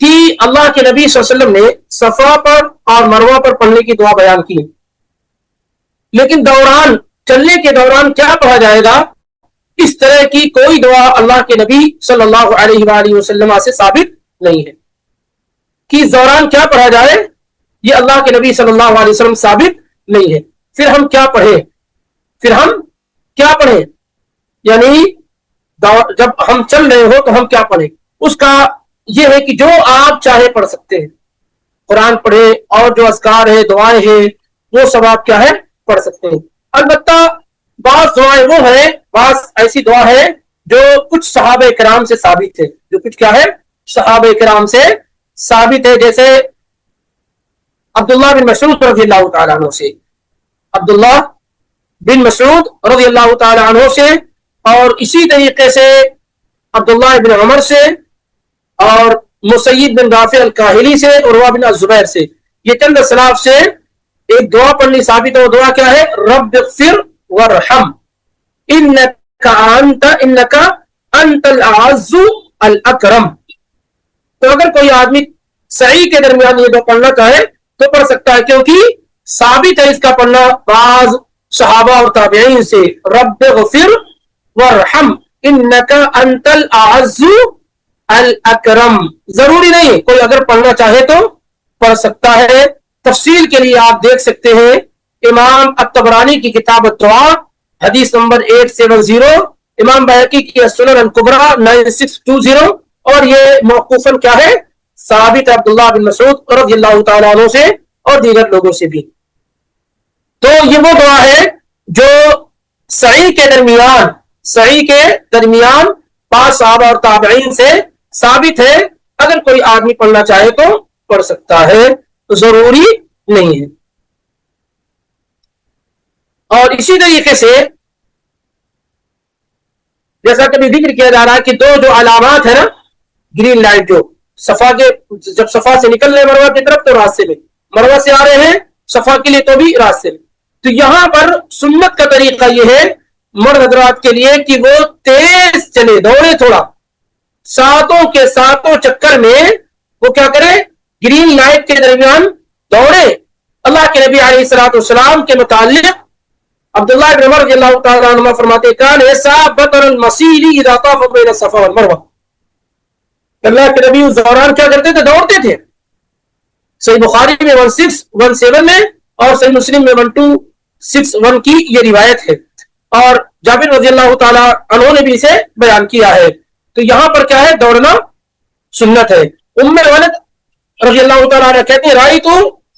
کہ اللہ کے نبی صلی اللہ علیہ وسلم نے صفا پر اور مروہ پر پڑھنے کی دعا بیان کی، لیکن چلنے کے دوران کیا پڑھا جائے گا، اس طرح کی کوئی دعا اللہ کے نبی صلی اللہ علیہ وآلہ وسلم سے ثابت نہیں ہے کہ دوران کیا پڑھا جائے، یہ اللہ کے نبی صلی اللہ علیہ وسلم ثابت نہیں ہے۔ پھر ہم کیا پڑھیں؟ یعنی جب ہم چل رہے ہو تو ہم کیا پڑھیں؟ اس کا یہ ہے کہ جو آپ چاہے پڑھ سکتے ہیں، قرآن پڑھے اور جو اذکار ہے، دعائیں ہیں، وہ سب آپ کیا ہے پڑھ سکتے ہیں۔ البتہ بعض دعائیں وہ ہیں، بعض ایسی دعا ہے جو کچھ صحابہ کرام سے ثابت ہے، صحابہ کرام سے ثابت ہے، جیسے عبداللہ بن مسعود رضی اللہ تعالیٰ عنہ سے، عبداللہ بن مسعود رضی اللہ تعالیٰ عنہ سے، اور اسی طریقے سے عبداللہ بن عمر سے، اور مسید بن رافع الکاہلی سے، عروہ بن الزبیر سے، یہ چند اسلاف سے ایک دعا پڑھنی ثابت ہے۔ وہ دعا کیا ہے؟ رب اغفر وارحم انکا انت الاعز الاکرم۔ تو اگر کوئی آدمی سعی کے درمیان یہ دعا پڑھنا چاہے تو پڑھ سکتا ہے، کیونکہ ثابت ہے اس کا پڑھنا بعض صحابہ اور تابعین سے، رب اغفر وارحم انکا انت الاعز الاکرم۔ ضروری نہیں، کوئی اگر پڑھنا چاہے تو پڑھ سکتا ہے۔ تفصیل کے لیے آپ دیکھ سکتے ہیں امام الطبرانی کی کتاب الدعاء حدیث نمبر 870، امام بہقی کی السنن الکبریٰ 9620، اور یہ موقوفاً کیا ہے؟ ثابت عبداللہ بن مسعود رضی اللہ تعالیٰ عنہ سے اور دیگر لوگوں سے بھی۔ تو یہ وہ دعا ہے جو سعی کے درمیان بعض صحابہ اور تابعین سے ثابت ہے، اگر کوئی آدمی پڑھنا چاہے تو پڑھ سکتا ہے، ضروری نہیں ہے۔ اور اسی طریقے سے جیسا کبھی ذکر کیا جا رہا ہے کہ جو علامات ہے نا، گرین لائٹ، جو جب صفا سے نکل رہے مروہ کی طرف تو راستے میں، مروہ سے آ رہے ہیں صفا کے لیے تو بھی راستے میں، تو یہاں پر سنت کا طریقہ یہ ہے مرد حضرات کے لیے کہ وہ تیز چلے، دوڑے، تھوڑا ساتوں کے ساتوں چکر میں وہ کیا کرے؟ گرین لائٹ کے درمیان دوڑے۔ اللہ کے نبی علیہ الصلوۃ والسلام کے متعلق عبداللہ بن عمر رضی اللہ تعالیٰ عنہ فرماتے کان ایسا بطر المسیل اذا طاف بین الصفا والمروہ، اللہ کے نبی اس دوران کیا کرتے تھے؟ دوڑتے تھے۔ صحیح بخاری میں 1617 میں اور صحیح مسلم میں 1261 کی یہ روایت ہے، اور جابر رضی اللہ تعالیٰ عنہ نے بھی اسے بیان کیا ہے۔ تو یہاں پر کیا ہے؟ دوڑنا سنت ہے۔ ام ولد رضی اللہ تعالیٰ عنہ کہتے ہیں رأیت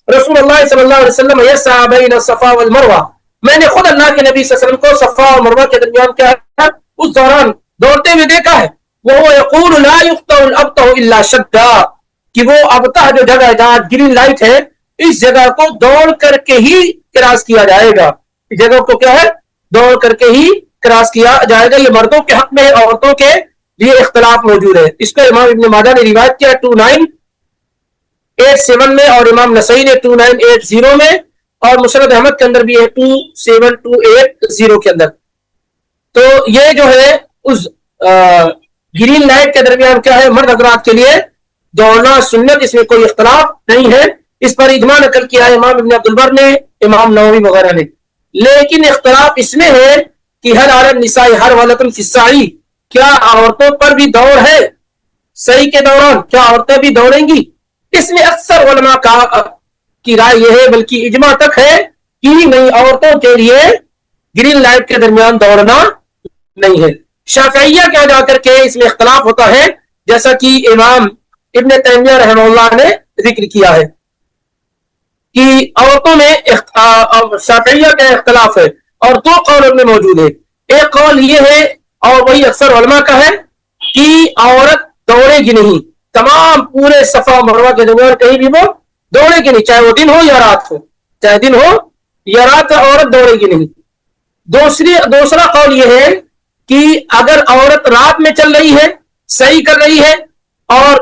رسول اللہ صلی اللہ علیہ وسلم یسعی بین الصفا والمروہ، میں نے خود اللہ کے نبی صلی اللہ علیہ وسلم کو صفا اور مروہ کے درمیان کیا ہے؟ اس دوران دوڑتے ہوئے دیکھا ہے۔ وہ یقول لا یقطع الابطح الا شدا، کہ وہ ابتح جو جگہ ہے جہاں گرین لائٹ ہے، اس جگہ کو دوڑ کر کے ہی کراس کیا جائے گا، اس جگہ کو کیا ہے؟ دوڑ کر کے ہی کراس کیا جائے گا۔ یہ مردوں کے حق میں، عورتوں کے لیے اختلاف موجود ہے۔ اس کو امام ابن ماجہ نے روایت کیا 2987 میں، اور امام نسائی نے 2980 میں، اور مسند احمد کے اندر بھی ہے 27280 کے اندر۔ تو یہ جو ہے اس گرین لائٹ کے درمیان کیا ہے؟ مرد حضرات کے لیے دوڑنا سنت، اس میں کوئی اختلاف نہیں ہے۔ اس پر اجماع نقل کیا ہے امام ابن عبد البر نے، امام نووی وغیرہ نے، لیکن اختلاف اس میں ہے کہ ہر علی النساء ہر ولتن فی السعی، کیا عورتوں پر بھی دوڑ ہے سعی کے دوران؟ کیا عورتیں بھی دوڑیں گی؟ اس میں اکثر علماء کی رائے یہ ہے، بلکہ اجماع تک ہے کہ نہیں، عورتوں کے لیے گرین لائٹ کے درمیان دوڑنا نہیں ہے۔ شافعیہ کیا جا کر کے اس میں اختلاف ہوتا ہے، جیسا کہ امام ابن تیمیہ رحمہ اللہ نے ذکر کیا ہے کہ عورتوں میں شافعیہ کا اختلاف ہے، اور دو قول ان میں موجود ہے۔ ایک قول یہ ہے، اور وہی اکثر علماء کا ہے، کہ عورت دوڑے گی نہیں، تمام پورے صفا مروہ کے درمیان کہیں بھی وہ دوڑے گی نہیں، چاہے وہ دن ہو یا رات ہو، چاہے دن ہو یا رات، عورت دوڑے گی نہیں۔ دوسرا قول یہ ہے کہ اگر عورت رات میں چل رہی ہے، صحیح کر رہی ہے، اور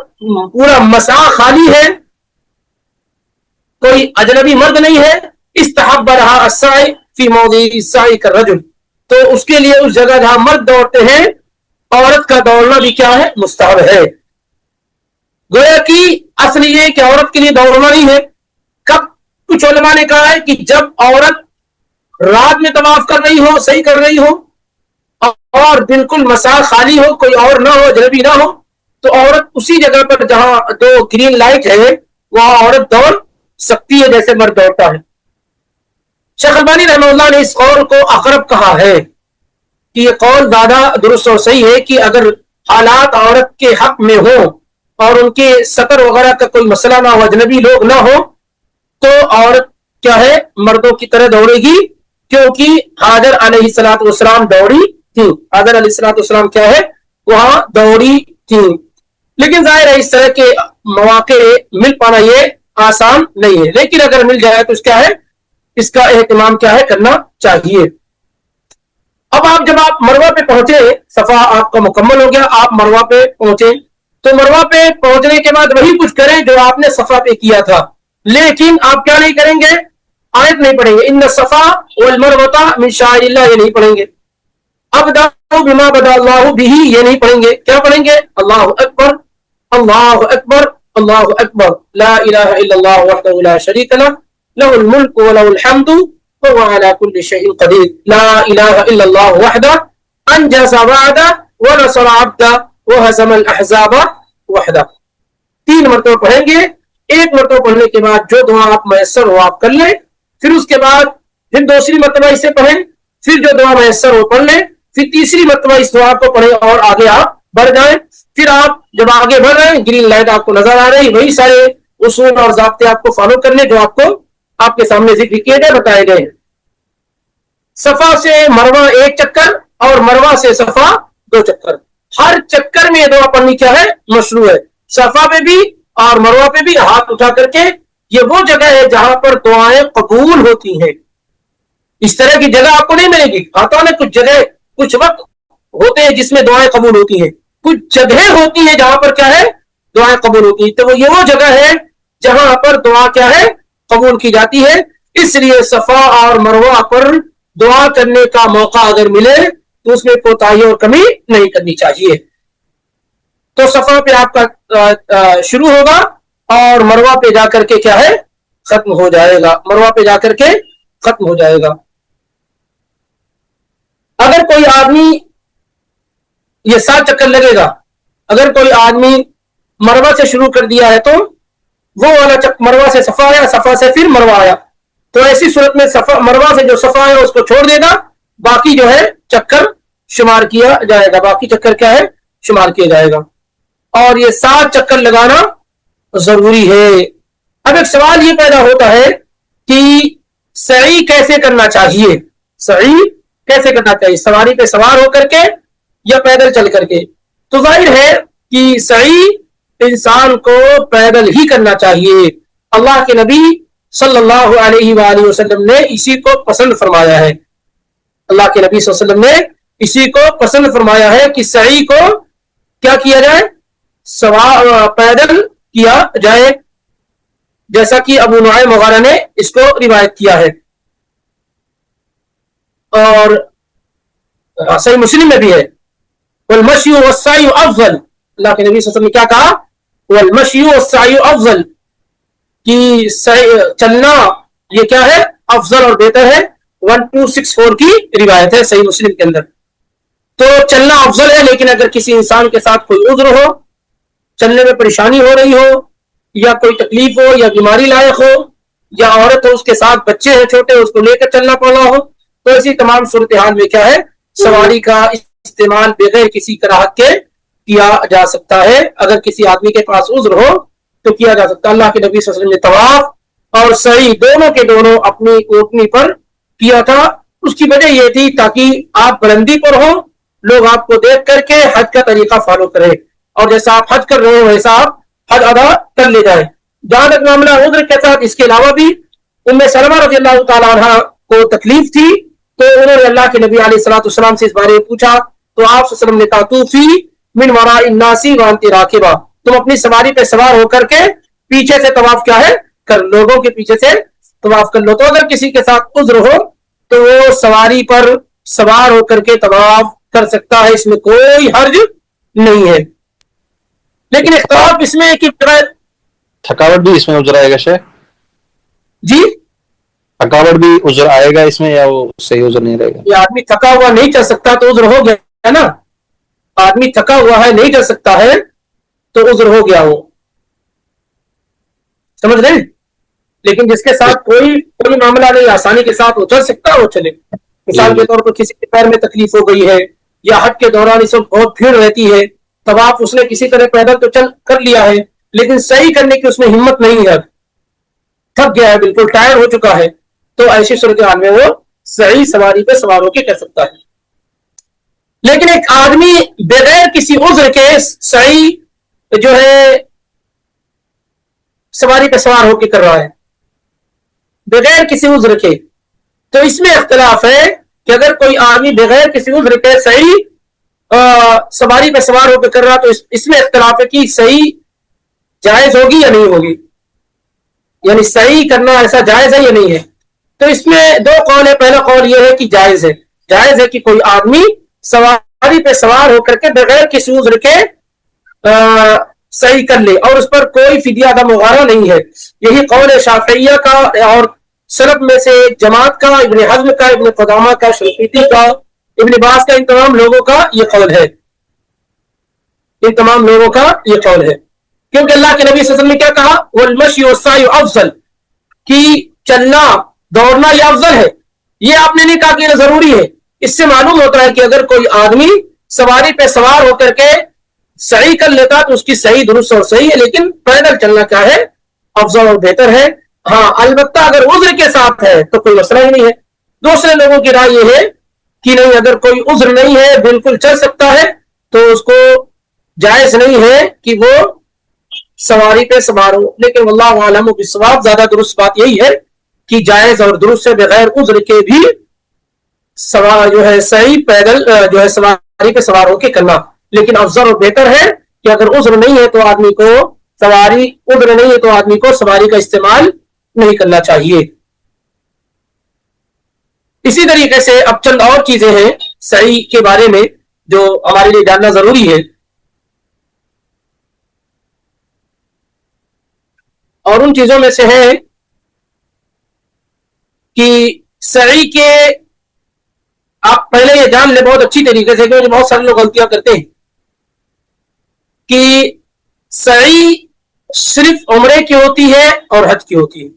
پورا مساح خالی ہے، کوئی اجنبی مرد نہیں ہے، استحب رہا السعی فی موضع السعی کالرجل، تو اس کے لیے اس جگہ جہاں مرد دوڑتے ہیں، عورت کا دوڑنا بھی کیا ہے؟ مستحب ہے۔ گویا کہ اصل یہ کہ عورت کے لیے دوڑنا نہیں ہے. کب کچھ علماء نے کہا ہے کہ جب عورت رات میں طواف کر رہی ہو, صحیح کر رہی ہو, اور بالکل مساح خالی ہو, کوئی اور نہ ہو, اجنبی نہ ہو, تو عورت اسی جگہ پر جہاں دو گرین لائٹ ہے وہاں عورت دوڑ سکتی ہے جیسے مرد دوڑتا ہے. شیخ البانی رحمہ اللہ نے اس قول کو اقرب کہا ہے کہ یہ قول زیادہ درست اور صحیح ہے کہ اگر حالات عورت کے حق میں ہو اور ان کے سطر وغیرہ کا کوئی مسئلہ نہ ہو, اجنبی لوگ نہ ہو, تو عورت کیا ہے مردوں کی طرح دوڑے گی, کیونکہ حاضر علیہ الصلوۃ والسلام دوڑی تھی. حاضر علیہ الصلوۃ والسلام کیا ہے وہاں دوڑی تھی. لیکن ظاہر ہے اس طرح کے مواقع مل پانا یہ آسان نہیں ہے, لیکن اگر مل جائے تو اس کیا ہے اس کا اہتمام کیا ہے کرنا چاہیے. اب آپ جب آپ مروہ پہ پہنچے, صفا آپ کا مکمل ہو گیا, آپ مروہ پہ پہنچے, تو مروہ پہ پہنچنے کے بعد وہی کچھ کریں جو آپ نے صفا پہ کیا تھا, لیکن آپ کیا نہیں کریں گے, آیت نہیں پڑھیں گے, ان الصفا والمروہ من شعائر اللہ, یہ نہیں پڑھیں گے. ابدأ بما بدا اللہ بہ, یہ نہیں پڑھیں گے. کیا پڑھیں گے, اللہ اکبر اللہ اکبر اللہ اکبر, لا الہ الا اللہ وحدہ لا شریک لہ لہ الملک ولہ الحمد وهو على كل شيء قدير, لا الہ الا اللہ وحدہ انجز وعدہ ونصر عبدہ وہزم الاحزاب وحدہ. 3 مرتبہ پڑھیں گے. ایک مرتبہ پڑھنے کے بعد جو دعا آپ میسر ہو آپ کر لیں, پھر اس کے بعد پھر دوسری مرتبہ اسے پڑھیں, پھر جو دعا میسر ہو پڑھ لیں, پھر تیسری مرتبہ اس دعا کو پڑھیں اور آگے آپ بڑھ جائیں. پھر آپ جب آگے بڑھ رہے ہیں گرین لائٹ آپ کو نظر آ رہی, وہی سارے اصول اور ضابطے آپ کو فالو کرنے جو آپ کو آپ کے سامنے ذکر کیے گئے بتائے گئے. صفا سے مروہ 1 چکر اور مروہ سے صفا 2 چکر. ہر چکر میں یہ دعا پڑھنی کیا ہے مشروع ہے. صفا پہ بھی اور مروہ پہ بھی ہاتھ اٹھا کر کے, یہ وہ جگہ ہے جہاں پر دعائیں قبول ہوتی ہیں. اس طرح کی جگہ آپ کو نہیں ملے گی. آتا ہے کچھ جگہ کچھ وقت ہوتے ہیں جس میں دعائیں قبول ہوتی ہیں, کچھ جگہیں ہوتی ہیں جہاں پر کیا ہے دعائیں قبول ہوتی ہیں. تو یہ وہ جگہ ہے جہاں پر دعا کیا ہے قبول کی جاتی ہے. اس لیے صفا اور مروہ پر دعا کرنے کا موقع اگر ملے تو اس میں کوتاہی اور کمی نہیں کرنی چاہیے. تو صفا پہ آپ کا شروع ہوگا اور مروہ پہ جا کر کے کیا ہے ختم ہو جائے گا, مروہ پہ جا کر کے ختم ہو جائے گا. اگر کوئی آدمی یہ 7 چکر لگے گا, اگر کوئی آدمی مروہ سے شروع کر دیا ہے تو وہ والا مروہ سے صفا آیا, صفا سے پھر مروہ آیا, تو ایسی صورت میں مروہ سے جو صفا ہے اس کو چھوڑ دے گا, باقی جو ہے چکر شمار کیا جائے گا, باقی چکر کیا ہے شمار کیا جائے گا. اور یہ 7 چکر لگانا ضروری ہے. اب ایک سوال یہ پیدا ہوتا ہے کہ سعی کیسے کرنا چاہیے, سعی کیسے کرنا چاہیے, سواری پہ سوار ہو کر کے یا پیدل چل کر کے. تو ظاہر ہے کہ سعی انسان کو پیدل ہی کرنا چاہیے. اللہ کے نبی صلی اللہ علیہ وآلہ وسلم نے اسی کو پسند فرمایا ہے. اللہ کے نبی صلی اللہ علیہ وسلم نے اسی کو پسند فرمایا ہے کہ سعی کو کیا کیا جائے, پیدل کیا جائے, جیسا کہ ابو نعیم وغیرہ نے اس کو روایت کیا ہے. اور صحیح مسلم میں بھی ہے والمشی والسعی افضل, اللہ کے نبی صلی اللہ علیہ وسلم نے کیا کہا, والمشی والسعی افضل, کہ چلنا یہ کیا ہے افضل اور بہتر ہے. 1264 کی روایت ہے صحیح مسلم کے اندر. تو چلنا افضل ہے, لیکن اگر کسی انسان کے ساتھ کوئی عذر ہو, چلنے میں پریشانی ہو رہی ہو, یا کوئی تکلیف ہو, یا بیماری لائق ہو, یا عورت ہو اس کے ساتھ بچے ہیں چھوٹے اس کو لے کر چلنا پڑ رہا ہو, تو ایسی تمام صورتحال میں کیا ہے سواری کا استعمال بغیر کسی کراہت کے کیا جا سکتا ہے. اگر کسی آدمی کے پاس عذر ہو تو کیا جا سکتا. اللہ کے نبی صلی اللہ علیہ وسلم نے طواف اور سعی دونوں کے دونوں اپنی اونٹنی پر کیا تھا. اس کی وجہ یہ تھی تاکہ آپ بلندی پر ہوں, لوگ آپ کو دیکھ کر کے حج کا طریقہ فالو کریں, اور جیسا آپ حج کر رہے ہو ویسا آپ حج ادا کر لے جائیں. جہاں تک معاملہ عذر کے ساتھ, اس کے علاوہ بھی ام سلمہ رضی اللہ تعالیٰ عنہ کو تکلیف تھی, تو انہوں نے اللہ کے نبی علیہ الصلوۃ والسلام سے اس بارے میں پوچھا, تو آپ صلی اللہ علیہ وسلم نے کہا طوفی من وراء الناس وانت راکبہ, تم اپنی سواری پہ سوار ہو کر کے پیچھے سے طواف کیا ہے کر, لوگوں کے پیچھے سے طواف کر لو. تو اگر کسی کے ساتھ عذر ہو تو وہ سواری پر سوار ہو کر کے طواف کر سکتا ہے, اس میں کوئی حرج نہیں ہے. لیکن اختلاف اس میں ہے کہ تھکاوٹ بھی اس میں عذر آئے گا شیخ؟ جی تھکاوٹ بھی عذر آئے گا اس میں، یا وہ صحیح عذر نہیں رہے گا؟ یہ آدمی تھکا ہوا نہیں چل سکتا تو عذر ہو گیا نا. آدمی تھکا ہوا ہے نہیں چل سکتا ہے تو عذر ہو گیا وہ، سمجھ رہے ہیں. لیکن جس کے ساتھ کوئی معاملہ نہیں، آسانی کے ساتھ وہ چل سکتا ہے وہ چلے. مثال کے طور پر کسی کے پیر میں تکلیف ہو گئی ہے، یا حج کے دوران اس وقت بہت بھیڑ رہتی ہے، طواف اس نے کسی طرح پیدل تو چل کر لیا ہے لیکن صحیح کرنے کی اس میں ہمت نہیں ہے، تھک گیا ہے، بالکل ٹائر ہو چکا ہے، تو ایسی صورتحال میں وہ صحیح سواری پہ سوار ہو کے کر سکتا ہے. لیکن ایک آدمی بغیر کسی عذر کے صحیح جو ہے سواری پہ سوار ہو کے کر رہا ہے بغیر کسی عذر کے، تو اس میں اختلاف ہے کہ اگر کوئی آدمی بغیر کسی عذر کے صحیح سواری پہ سوار ہو کے کر رہا تو اس میں اختلاف ہے کہ صحیح جائز ہوگی یا نہیں ہوگی، یعنی صحیح کرنا ایسا جائز ہے یا نہیں ہے. تو اس میں دو قول ہے. پہلا قول یہ ہے کہ جائز ہے، جائز ہے کہ کوئی آدمی سواری پہ سوار ہو کر کے بغیر کسی عذر کے صحیح کر لے اور اس پر کوئی فدیہ ادا مغارہ نہیں ہے. یہی قول شافعیہ کا اور سلف میں سے جماعت کا، ابن حزم کا، ابن قدامہ کا، شنقیطی کا، ابن باز کا، ان تمام لوگوں کا یہ قول ہے. ان تمام لوگوں کا یہ قول ہے کیونکہ اللہ کے نبی صلی اللہ علیہ وسلم نے کیا کہا، والمشی والسعی افضل، کہ چلنا دوڑنا یہ افضل ہے. یہ آپ نے نہیں کہا کہ یہ ضروری ہے. اس سے معلوم ہوتا ہے کہ اگر کوئی آدمی سواری پہ سوار ہو کر کے صحیح کر لیتا تو اس کی صحیح درست اور صحیح ہے، لیکن پیدل چلنا کیا ہے، افضل اور بہتر ہے. ہاں البتہ اگر عذر کے ساتھ ہے تو کوئی مسئلہ ہی نہیں ہے. دوسرے لوگوں کی رائے یہ ہے کہ نہیں، اگر کوئی عذر نہیں ہے بالکل چل سکتا ہے تو اس کو جائز نہیں ہے کہ وہ سواری پہ سوار ہو. لیکن واللہ عالم بالصواب زیادہ درست بات یہی ہے کہ جائز اور درست سے بغیر عذر کے بھی سوار جو ہے صحیح پیدل جو ہے سواری پہ سوار ہو کے کرنا. لیکن افضل اور بہتر ہے کہ اگر عذر نہیں ہے تو آدمی کو عذر نہیں ہے تو آدمی کو سواری کا استعمال نہیں کرنا چاہیے. اسی طریقے سے اب چند اور چیزیں ہیں صحیح کے بارے میں جو ہمارے لیے جاننا ضروری ہے، اور ان چیزوں میں سے ہے کہ صحیح کے آپ پہلے یہ جان لیں بہت اچھی طریقے سے، کیونکہ بہت سارے لوگ غلطیاں کرتے ہیں کہ صحیح صرف عمرے کی ہوتی ہے اور حج کی ہوتی ہے.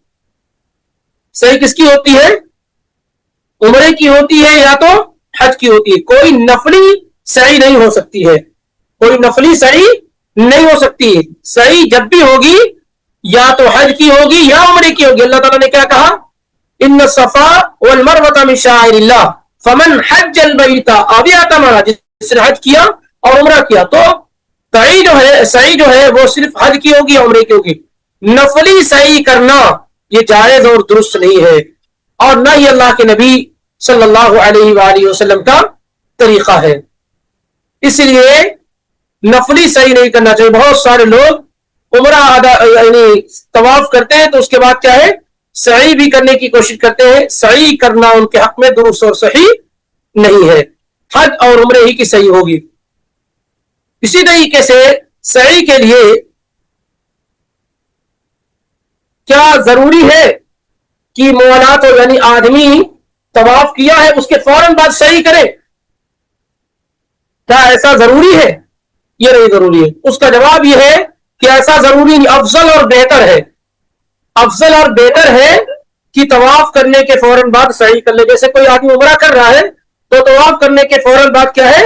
صحیح کس کی ہوتی ہے؟ عمرے کی ہوتی ہے یا تو حج کی ہوتی ہے. کوئی نفلی صحیح نہیں ہو سکتی ہے، کوئی نفلی صحیح نہیں ہو سکتی. صحیح جب بھی ہوگی یا تو حج کی ہوگی یا عمرے کی ہوگی. اللہ تعالیٰ نے کیا کہا، ان الصفا والمروہ من شعائر اللہ فمن حج البیت او اعتمر، جس نے حج کیا اور عمرہ کیا تو صحیح جو ہے وہ صرف حج کی ہوگی یا عمرے کی ہوگی. نفلی صحیح کرنا یہ جائز اور درست نہیں ہے، اور نہ ہی اللہ کے نبی صلی اللہ علیہ وآلہ وسلم کا طریقہ ہے. اس لیے نفلی صحیح نہیں کرنا چاہیے. بہت سارے لوگ عمرہ یعنی طواف کرتے ہیں تو اس کے بعد کیا ہے، صحیح بھی کرنے کی کوشش کرتے ہیں. صحیح کرنا ان کے حق میں درست اور صحیح نہیں ہے. حج اور عمرے ہی کی صحیح ہوگی. اسی طریقے سے صحیح کے لیے کیا ضروری ہے کہ موالات ہو، یعنی آدمی طواف کیا ہے اس کے فوراً بعد صحیح کرے؟ کیا ایسا ضروری ہے؟ یہ نہیں ضروری ہے. اس کا جواب یہ ہے کہ ایسا ضروری نہیں، افضل اور بہتر ہے. افضل اور بہتر ہے کہ طواف کرنے کے فوراً بعد صحیح کر لے. جیسے کوئی آدمی عمرہ کر رہا ہے تو طواف کرنے کے فوراً بعد کیا ہے،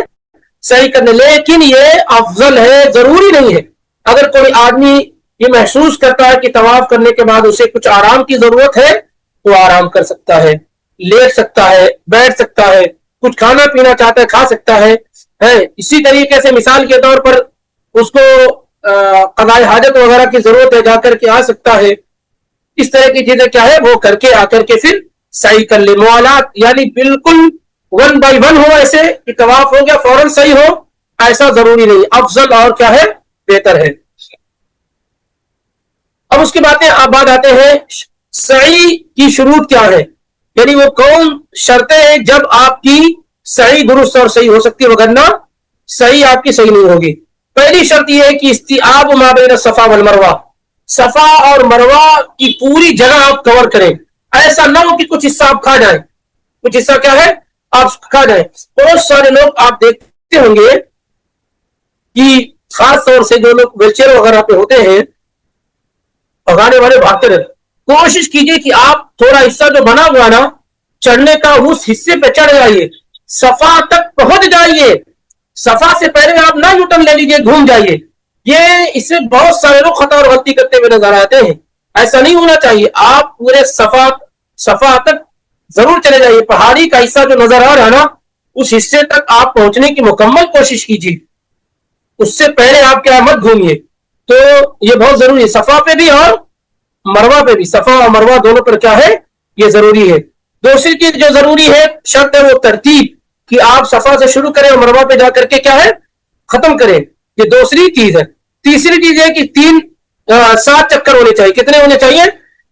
صحیح کرنے. لیکن یہ افضل ہے، ضروری نہیں ہے. اگر کوئی آدمی یہ محسوس کرتا ہے کہ طواف کرنے کے بعد اسے کچھ آرام کی ضرورت ہے تو آرام کر سکتا ہے، لیٹ سکتا ہے، بیٹھ سکتا ہے، کچھ کھانا پینا چاہتا ہے کھا سکتا ہے. اسی طریقے سے مثال کے طور پر اس کو قضاء حاجت وغیرہ کی ضرورت ہے، جا کر کے آ سکتا ہے. اس طرح کی چیزیں کیا ہے وہ کر کے آ کر کے پھر صحیح کر لے. موالات یعنی بالکل 1 by 1 ہو، ایسے کہ طواف ہو گیا فوراً صحیح ہو، ایسا ضروری نہیں. افضل اور کیا ہے، بہتر ہے. اب اس کی بعد آتے ہیں صحیح کی شروط کیا ہے، یعنی وہ کون شرطیں ہیں جب آپ کی صحیح درست اور صحیح ہو سکتی ہے، وگرنہ صحیح آپ کی صحیح نہیں ہوگی. پہلی شرط یہ ہے کہ استیعاب ما بین الصفا والمروہ، صفا اور مروہ کی پوری جگہ آپ کور کریں. ایسا نہ ہو کہ کچھ حصہ آپ کھا جائیں. کچھ حصہ کیا ہے آپ کھا جائیں. بہت سارے لوگ آپ دیکھتے ہوں گے کہ خاص طور سے جو لوگ ویل چیئر وغیرہ پہ ہوتے ہیں، بھگانے والے بھاگتے رہتے، کوشش کیجئے کہ آپ تھوڑا حصہ جو بنا ہوا نا چڑھنے کا اس حصے پہ چڑھ جائیے، صفا تک پہنچ جائیے. صفا سے پہلے آپ نہ یوٹن لے لیجئے، گھوم جائیے. یہ اس سے بہت سارے لوگ خطا اور غلطی کرتے ہوئے نظر آتے ہیں. ایسا نہیں ہونا چاہیے. آپ پورے صفا تک ضرور چلے جائیے. پہاڑی کا حصہ جو نظر آ رہا ہے نا اس حصے تک آپ پہنچنے کی مکمل کوشش کیجیے. اس سے پہلے آپ کیا مت گھومیے. تو یہ بہت ضروری ہے، صفا پہ بھی اور مروہ پہ بھی. صفا اور مروہ دونوں پر کیا ہے یہ ضروری ہے. دوسری چیز جو ضروری ہے شرط ہے وہ ترتیب، کہ آپ صفا سے شروع کریں اور مروہ پہ جا کر کے کیا ہے ختم کریں. یہ دوسری چیز ہے. تیسری چیز ہے کہ 7 چکر ہونے چاہیے. کتنے ہونے چاہیے؟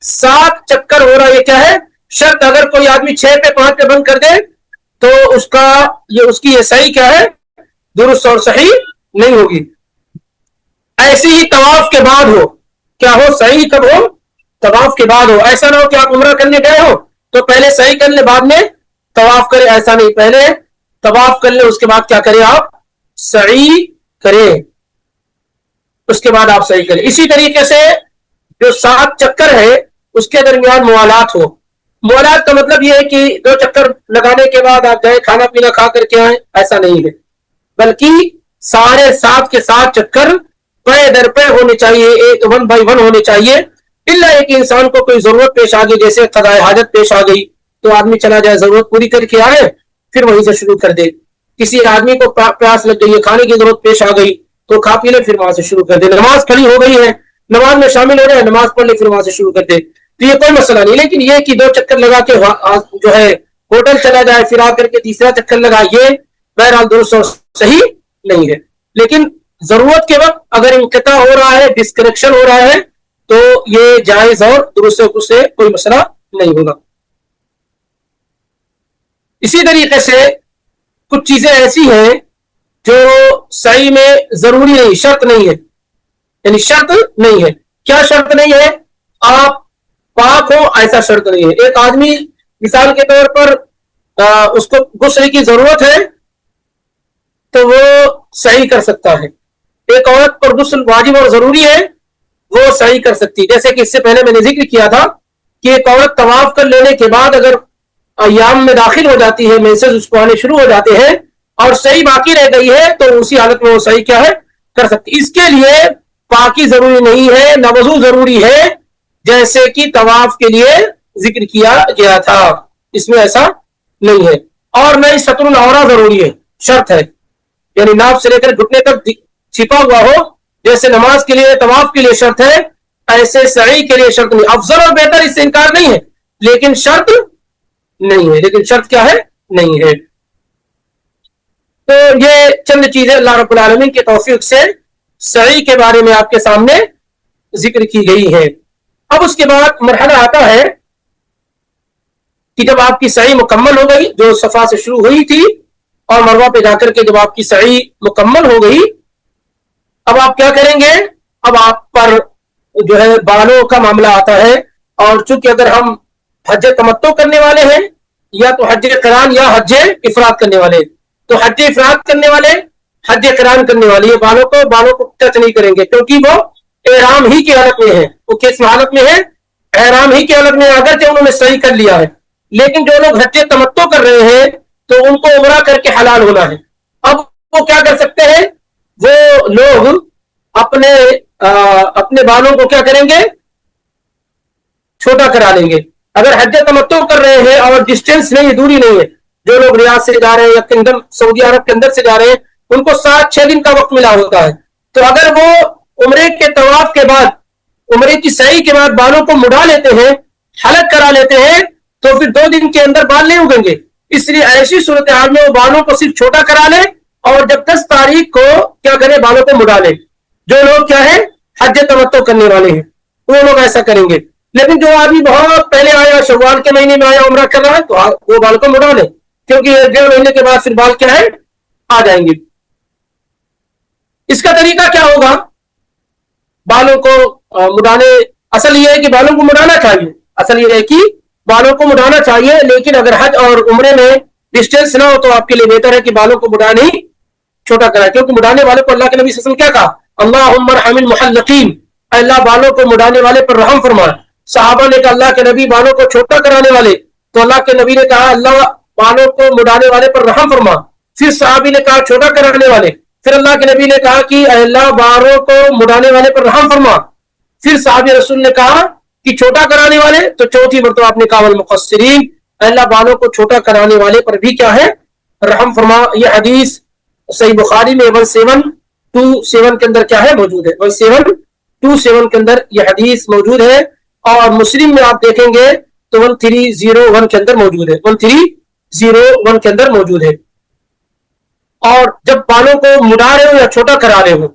7 چکر ہو رہا. یہ کیا ہے شرط. اگر کوئی آدمی 6 پہ 5 پہ بند کر دے تو اس کی یہ صحیح کیا ہے درست اور صحیح نہیں ہوگی. ایسی ہی طواف کے بعد ہو. کیا ہو صحیح کب ہو؟ طواف کے بعد ہو. ایسا نہ ہو کہ آپ عمرہ کرنے گئے ہو تو پہلے صحیح کر لیں بعد میں طواف کریں. ایسا نہیں، پہلے طواف کر لیں اس کے بعد کیا کریں آپ صحیح کریں، اس کے بعد آپ صحیح کریں. اسی طریقے سے جو 7 چکر ہے اس کے درمیان موالات ہو. موالات کا مطلب یہ ہے کہ 2 چکر لگانے کے بعد آپ گئے کھانا پینا کھا کر کے آئیں، ایسا نہیں ہے. بلکہ سارے 7 کے 7 چکر پے در پے ہونے چاہیے، 1 بائی 1 ہونے چاہیے. اللہ ایک انسان کو کوئی ضرورت پیش آ گئی، جیسے قضاء حاجت پیش آ گئی تو آدمی چلا جائے، ضرورت پوری کر کے آئے پھر وہیں سے شروع کر دے. کسی آدمی کو پیاس لگ گئی ہے، کھانے کی ضرورت پیش آ گئی تو کھا پی لے پھر وہاں سے شروع کر دے. نماز کھڑی ہو گئی ہے، نماز میں شامل ہو رہے ہیں، نماز پڑھ لے پھر وہاں سے شروع کر دے. تو یہ کوئی مسئلہ نہیں. لیکن یہ کہ 2 چکر لگا کے جو ہے ہوٹل چلا جائے پھر آ کر کے تیسرا چکر لگا، یہ بہرحال درست اور صحیح نہیں ہے. لیکن ضرورت کے وقت اگر انقطاع ہو رہا ہے، ڈسکنیکشن ہو رہا ہے تو یہ جائز اور درست سے کوئی مسئلہ نہیں ہوگا. اسی طریقے سے کچھ چیزیں ایسی ہیں جو سعی میں ضروری نہیں، شرط نہیں ہے. یعنی شرط نہیں ہے. کیا شرط نہیں ہے؟ آپ پاک ہو ایسا شرط نہیں ہے. ایک آدمی مثال کے طور پر اس کو غسل کی ضرورت ہے تو وہ صحیح کر سکتا ہے. ایک عورت پر غسل واجب اور ضروری ہے، وہ صحیح کر سکتی. جیسے کہ اس سے پہلے میں نے ذکر کیا تھا کہ ایک عورت طواف کر لینے کے بعد اگر ایام میں داخل ہو جاتی ہے، مینسز اس کو آنے شروع ہو جاتے ہیں اور صحیح باقی رہ گئی ہے تو اسی حالت میں وہ صحیح کیا ہے کر سکتی. اس کے لیے پاکی ضروری نہیں ہے، نہ وضو ضروری ہے، جیسے کہ طواف کے لیے ذکر کیا گیا تھا. اس میں ایسا نہیں ہے. اور نہ ہی ستر العورہ ضروری ہے، شرط ہے. یعنی ناف سے لے کر گھٹنے تک چھپا ہوا ہو، جیسے نماز کے لیے طواف کے لیے شرط ہے ایسے سعی کے لیے شرط نہیں. افضل اور بہتر اس سے انکار نہیں ہے لیکن شرط نہیں ہے. لیکن شرط کیا ہے نہیں ہے. تو یہ چند چیزیں اللہ رب العالمین کے توفیق سے سعی کے بارے میں آپ کے سامنے ذکر کی گئی ہے. اب اس کے بعد مرحلہ آتا ہے کہ جب آپ کی سعی مکمل ہو گئی، جو صفا سے شروع ہوئی تھی اور مروہ پہ جا کر کے جب آپ کی سعی مکمل ہو گئی، اب آپ کیا کریں گے؟ اب آپ پر جو ہے بالوں کا معاملہ آتا ہے. اور چونکہ اگر ہم حج تمتع کرنے والے ہیں یا تو حج قران یا حج افراد کرنے والے، تو حج افراد کرنے والے حج قران کرنے والے یہ بالوں کو ٹچ نہیں کریں گے، کیونکہ وہ احرام ہی کی حالت میں ہے. وہ کس حالت میں ہے؟ احرام ہی کی حالت میں. اگرچہ انہوں نے صحیح کر لیا ہے لیکن جو لوگ حج تمتع کر رہے ہیں تو ان کو عمرہ کر کے حلال ہونا ہے. اب وہ کیا کر سکتے ہیں؟ وہ لوگ اپنے بالوں کو کیا کریں گے؟ چھوٹا کرا لیں گے. اگر حج تمتع کر رہے ہیں اور ڈسٹینس نہیں ہے، دوری نہیں ہے، جو لوگ ریاض سے جا رہے ہیں یا کنگڈم سعودی عرب کے اندر سے جا رہے ہیں ان کو 7-6 دن کا وقت ملا ہوتا ہے. تو اگر وہ عمرے کے طواف کے بعد، عمرے کی سعی کے بعد بالوں کو مڈا لیتے ہیں، حلق کرا لیتے ہیں، تو پھر 2 دن کے اندر بال نہیں اگیں گے. اس لیے ایسی صورتحال میں وہ بالوں کو صرف چھوٹا کرا لیں اور جب 10 تاریخ کو کیا کریں؟ بالوں کو مڈا لیں. جو لوگ کیا ہے حج تمتع کرنے والے ہیں وہ لوگ ایسا کریں گے. لیکن جو آدمی بہت پہلے آیا، شوال کے مہینے میں آیا، عمرہ کر رہا ہے، تو وہ بال کو مڈا لیں، کیونکہ 1.5 مہینے کے بعد پھر بال کیا ہے آ جائیں گے. اس کا طریقہ کیا ہوگا؟ بالوں کو مڑانے، اصل یہ ہے کہ بالوں کو مڑانا چاہیے، اصل یہ ہے کہ بالوں کو مڑانا چاہیے، لیکن اگر حج اور عمرے میں ڈسٹینس نہ ہو تو آپ کے لیے بہتر ہے کہ بالوں کو مڑا نہیں چھوٹا کرائے، کیونکہ مڑانے والے کو اللہ کے نبی صلی اللہ علیہ وسلم کیا کہا؟ اللہم ارحم المحلقین، اللہ بالوں کو مڑانے والے پر رحم فرما۔ صحابہ نے کہا اللہ کے نبی بالوں کو چھوٹا کرانے والے، تو اللہ کے نبی نے کہا اللہ بالوں کو مڑانے والے پر رحم فرما۔ پھر صحابی نے کہا چھوٹا کرانے والے، پھر اللہ کے نبی نے کہا کہ اللہ بالوں کو مڑانے والے پر رحم فرما۔ پھر صحابی رسول نے کہا کہ چھوٹا کرانے والے، تو چوتھی مرتبہ آپ نے کہا والمقصرین، اللہ بالوں کو چھوٹا کرانے والے پر بھی کیا ہے؟ رحم فرما۔ یہ حدیث صحیح بخاری میں 1727 کے اندر کیا ہے؟ موجود ہے، 1727 کے اندر یہ حدیث موجود ہے، اور مسلم میں آپ دیکھیں گے تو 1301 کے اندر موجود ہے، 1301 کے اندر موجود ہے۔ اور جب بالوں کو مڑا رہے ہو یا چھوٹا کرا رہے ہو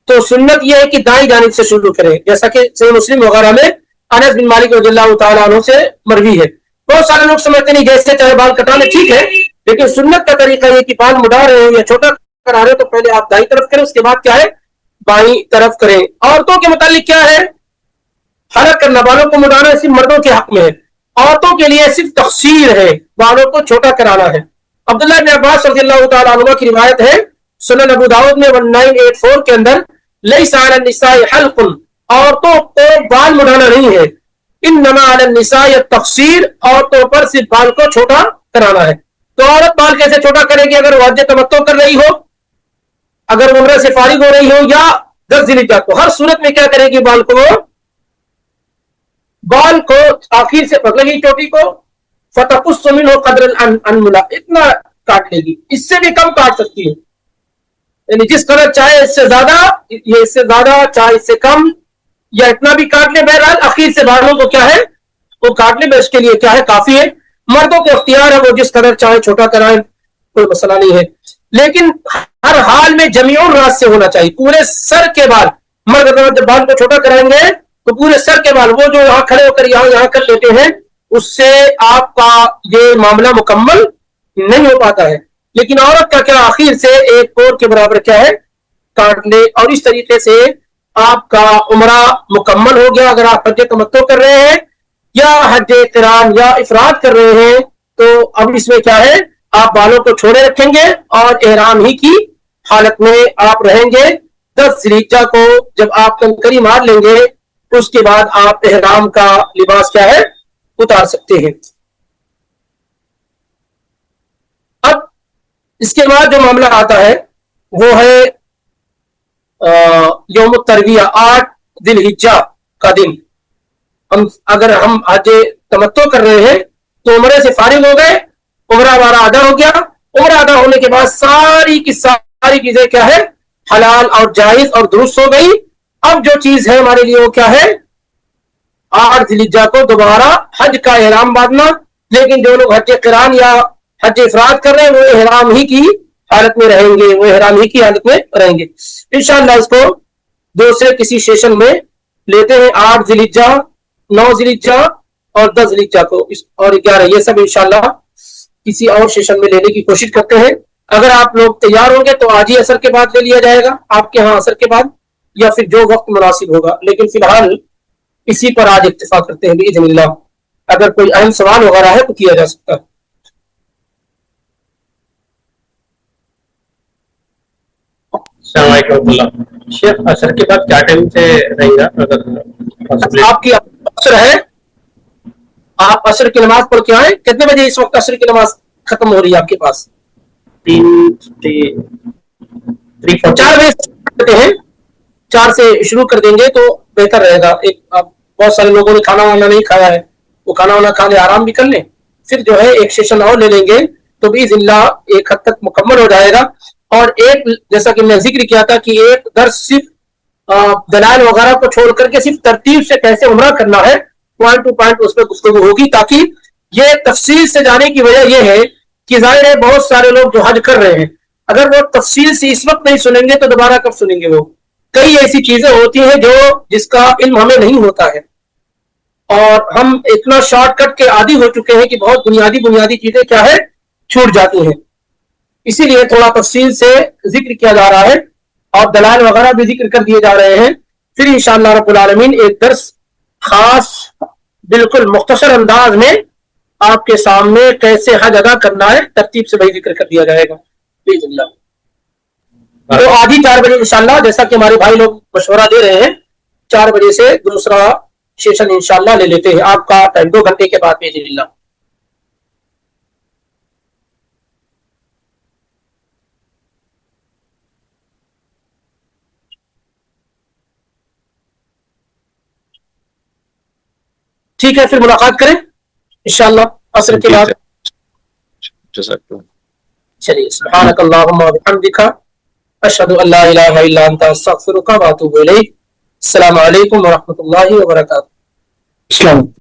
تو سنت یہ ہے کہ دائیں جانب سے شروع کریں، جیسا کہ صحیح مسلم وغیرہ میں انس بن مالک رضی اللہ تعالیٰ عنہ سے مروی ہے۔ بہت سارے لوگ سمجھتے نہیں جیسے چاہے بال کٹانے، ٹھیک ہے، لیکن سنت کا طریقہ یہ کہ بال مڑا رہے ہو یا چھوٹا کرا رہے ہو تو پہلے آپ دائیں طرف کریں، اس کے بعد کیا ہے؟ بائیں طرف کریں۔ عورتوں کے متعلق کیا ہے؟ حلق کرنا، بالوں کو مڑانا صرف مردوں کے حق میں ہے، عورتوں کے لیے صرف تقصیر ہے، بالوں کو چھوٹا کرانا ہے۔ عبداللہ بن عباس رضی اللہ تعالیٰ عنہ کی روایت ہے سنن ابو داؤد میں 1984 کے اندر، لیس علی النساء حلق، عورتوں کو بال مڑانا نہیں ہے، انما علی النساء التقصیر، عورتوں پر صرف بال کو چھوٹا کرانا ہے۔ تو عورت بال کیسے چھوٹا کرے گی؟ اگر وہ حج تمتع کر رہی ہو، اگر عمرہ سے فارغ ہو رہی ہو، یا 10 ذی الحجہ کو، ہر صورت میں کیا کرے گی؟ بال کو آخر سے پکڑے گی چوٹی کو، فتقص منہ قدر الانملہ، اتنا کاٹ لے گی، اس سے بھی کم کاٹ سکتی ہے، یعنی جس قدر چاہے اس سے زیادہ، یہ اس سے زیادہ چاہے اس سے کم، یا اتنا بھی کاٹ لے، بہرحال اخیر سے بالوں کو کیا ہے؟ وہ کاٹ لے، اس کے لیے کیا ہے؟ کافی ہے۔ مردوں کو اختیار ہے، وہ جس قدر چاہے چھوٹا کرائیں، کوئی مسئلہ نہیں ہے، لیکن ہر حال میں جمیع الراس سے ہونا چاہیے، پورے سر کے بال۔ مرد جب بال کو چھوٹا کرائیں گے تو پورے سر کے بال، وہ جو یہاں کھڑے ہو کر یہاں کر لیتے ہیں، اس سے آپ کا یہ معاملہ مکمل نہیں ہو پاتا ہے، لیکن عورت کا کیا؟ آخر سے ایک کور کے برابر کیا ہے؟ کاٹ لے، اور اس طریقے سے آپ کا عمرہ مکمل ہو گیا۔ اگر آپ حج تمتع کر رہے ہیں یا حج قران یا افراد کر رہے ہیں تو اب اس میں کیا ہے؟ آپ بالوں کو چھوڑے رکھیں گے اور احرام ہی کی حالت میں آپ رہیں گے۔ 10 ذی الحجہ کو جب آپ کنکری مار لیں گے، اس کے بعد آپ احرام کا لباس کیا ہے؟ اتار سکتے ہیں۔ اب اس کے بعد جو معاملہ آتا ہے وہ ہے یوم الترویہ، 8 ذی الحجہ کا دن۔ اگر ہم حج تمتع کر رہے ہیں تو عمرے سے فارغ ہو گئے، عمرہ ہمارا ادا ہو گیا، عمرہ ادا ہونے کے بعد ساری کی ساری چیزیں کیا ہے؟ حلال اور جائز اور درست ہو گئی۔ اب جو چیز ہے ہمارے لیے وہ کیا ہے؟ 8 ذی الحجہ کو دوبارہ حج کا احرام باندھنا، لیکن جو لوگ حج قران یا حج افراد کر رہے ہیں وہ احرام ہی کی حالت میں رہیں گے، وہ احرام ہی کی حالت میں رہیں گے۔ انشاءاللہ اس کو دوسرے کسی سیشن میں لیتے ہیں، 8 ذی الحجہ، 9 ذی الحجہ اور 10 ذی الحجہ کو، اور 11، یہ سب انشاءاللہ کسی اور سیشن میں لینے کی کوشش کرتے ہیں۔ اگر آپ لوگ تیار ہوں گے تو آج ہی عصر کے بعد لے لیا جائے گا، آپ کے ہاں عصر کے بعد، یا پھر جو وقت مناسب ہوگا، لیکن فی الحال اسی پر آج اکتفا کرتے ہیں باذن اللہ۔ اگر کوئی اہم سوال وغیرہ ہے تو کیا جا سکتا ہے۔ السلام علیکم ورحمۃ اللہ۔ شیخ عصر کے بعد کیا ٹائم سے رہے گا؟ اگر آپ کی عصر ہے، آپ عصر کی نماز پڑھ کے آئیں، کتنے بجے اس وقت عصر کی نماز ختم ہو رہی ہے آپ کے پاس؟ 4 بجے ہیں، 4 سے شروع کر دیں گے تو بہتر رہے گا۔ بہت سارے لوگوں نے کھانا وانا نہیں کھایا ہے، وہ کھانا وانا کھا لے، آرام بھی کر لیں، پھر جو ہے ایک سیشن اور لے لیں گے تو باذن اللہ ایک حد تک مکمل ہو جائے گا۔ اور ایک جیسا کہ میں ذکر کیا تھا کہ ایک درس صرف دلائل وغیرہ کو چھوڑ کر کے صرف ترتیب سے کیسے عمرہ کرنا ہے، پوائنٹ ٹو پوائنٹ اس پہ گفتگو ہوگی، تاکہ یہ تفصیل سے جانے کی وجہ یہ ہے کہ ظاہر ہے بہت سارے لوگ جو حج کر رہے ہیں اگر وہ تفصیل سے اس وقت نہیں سنیں گے تو دوبارہ کب سنیں گے؟ وہ کئی ایسی چیزیں ہوتی ہیں جس کا علم ہمیں نہیں ہوتا ہے، اور ہم اتنا شارٹ کٹ کے عادی ہو چکے ہیں کہ بہت بنیادی چیزیں کیا ہے؟ چھوٹ جاتی ہیں۔ اسی لیے تھوڑا تفصیل سے ذکر کیا جا رہا ہے اور دلائل وغیرہ بھی ذکر کر دیے جا رہے ہیں. پھر انشاءاللہ رب العالمین ایک درس خاص بالکل مختصر انداز میں آپ کے سامنے کیسے حج ادا کرنا ہے ترتیب سے وہی ذکر کر دیا جائے گا باذن اللہ. تو آج ہی 4 بجے انشاءاللہ جیسا کہ ہمارے بھائی لوگ مشورہ دے رہے ہیں 4 بجے سے دوسرا سیشن انشاءاللہ لے لیتے ہیں. آپ کا ٹائم 2 گھنٹے کے بعد باذن اللہ. ٹھیک ہے پھر ملاقات کریں انشاءاللہ عصر کے بعد. چلیے سبحانک اللہم و بحمدک اشہد ان لا الہ الا انت استغفرک و اتوب الیک. السلام علیکم ورحمۃ اللہ وبرکاتہ. السلام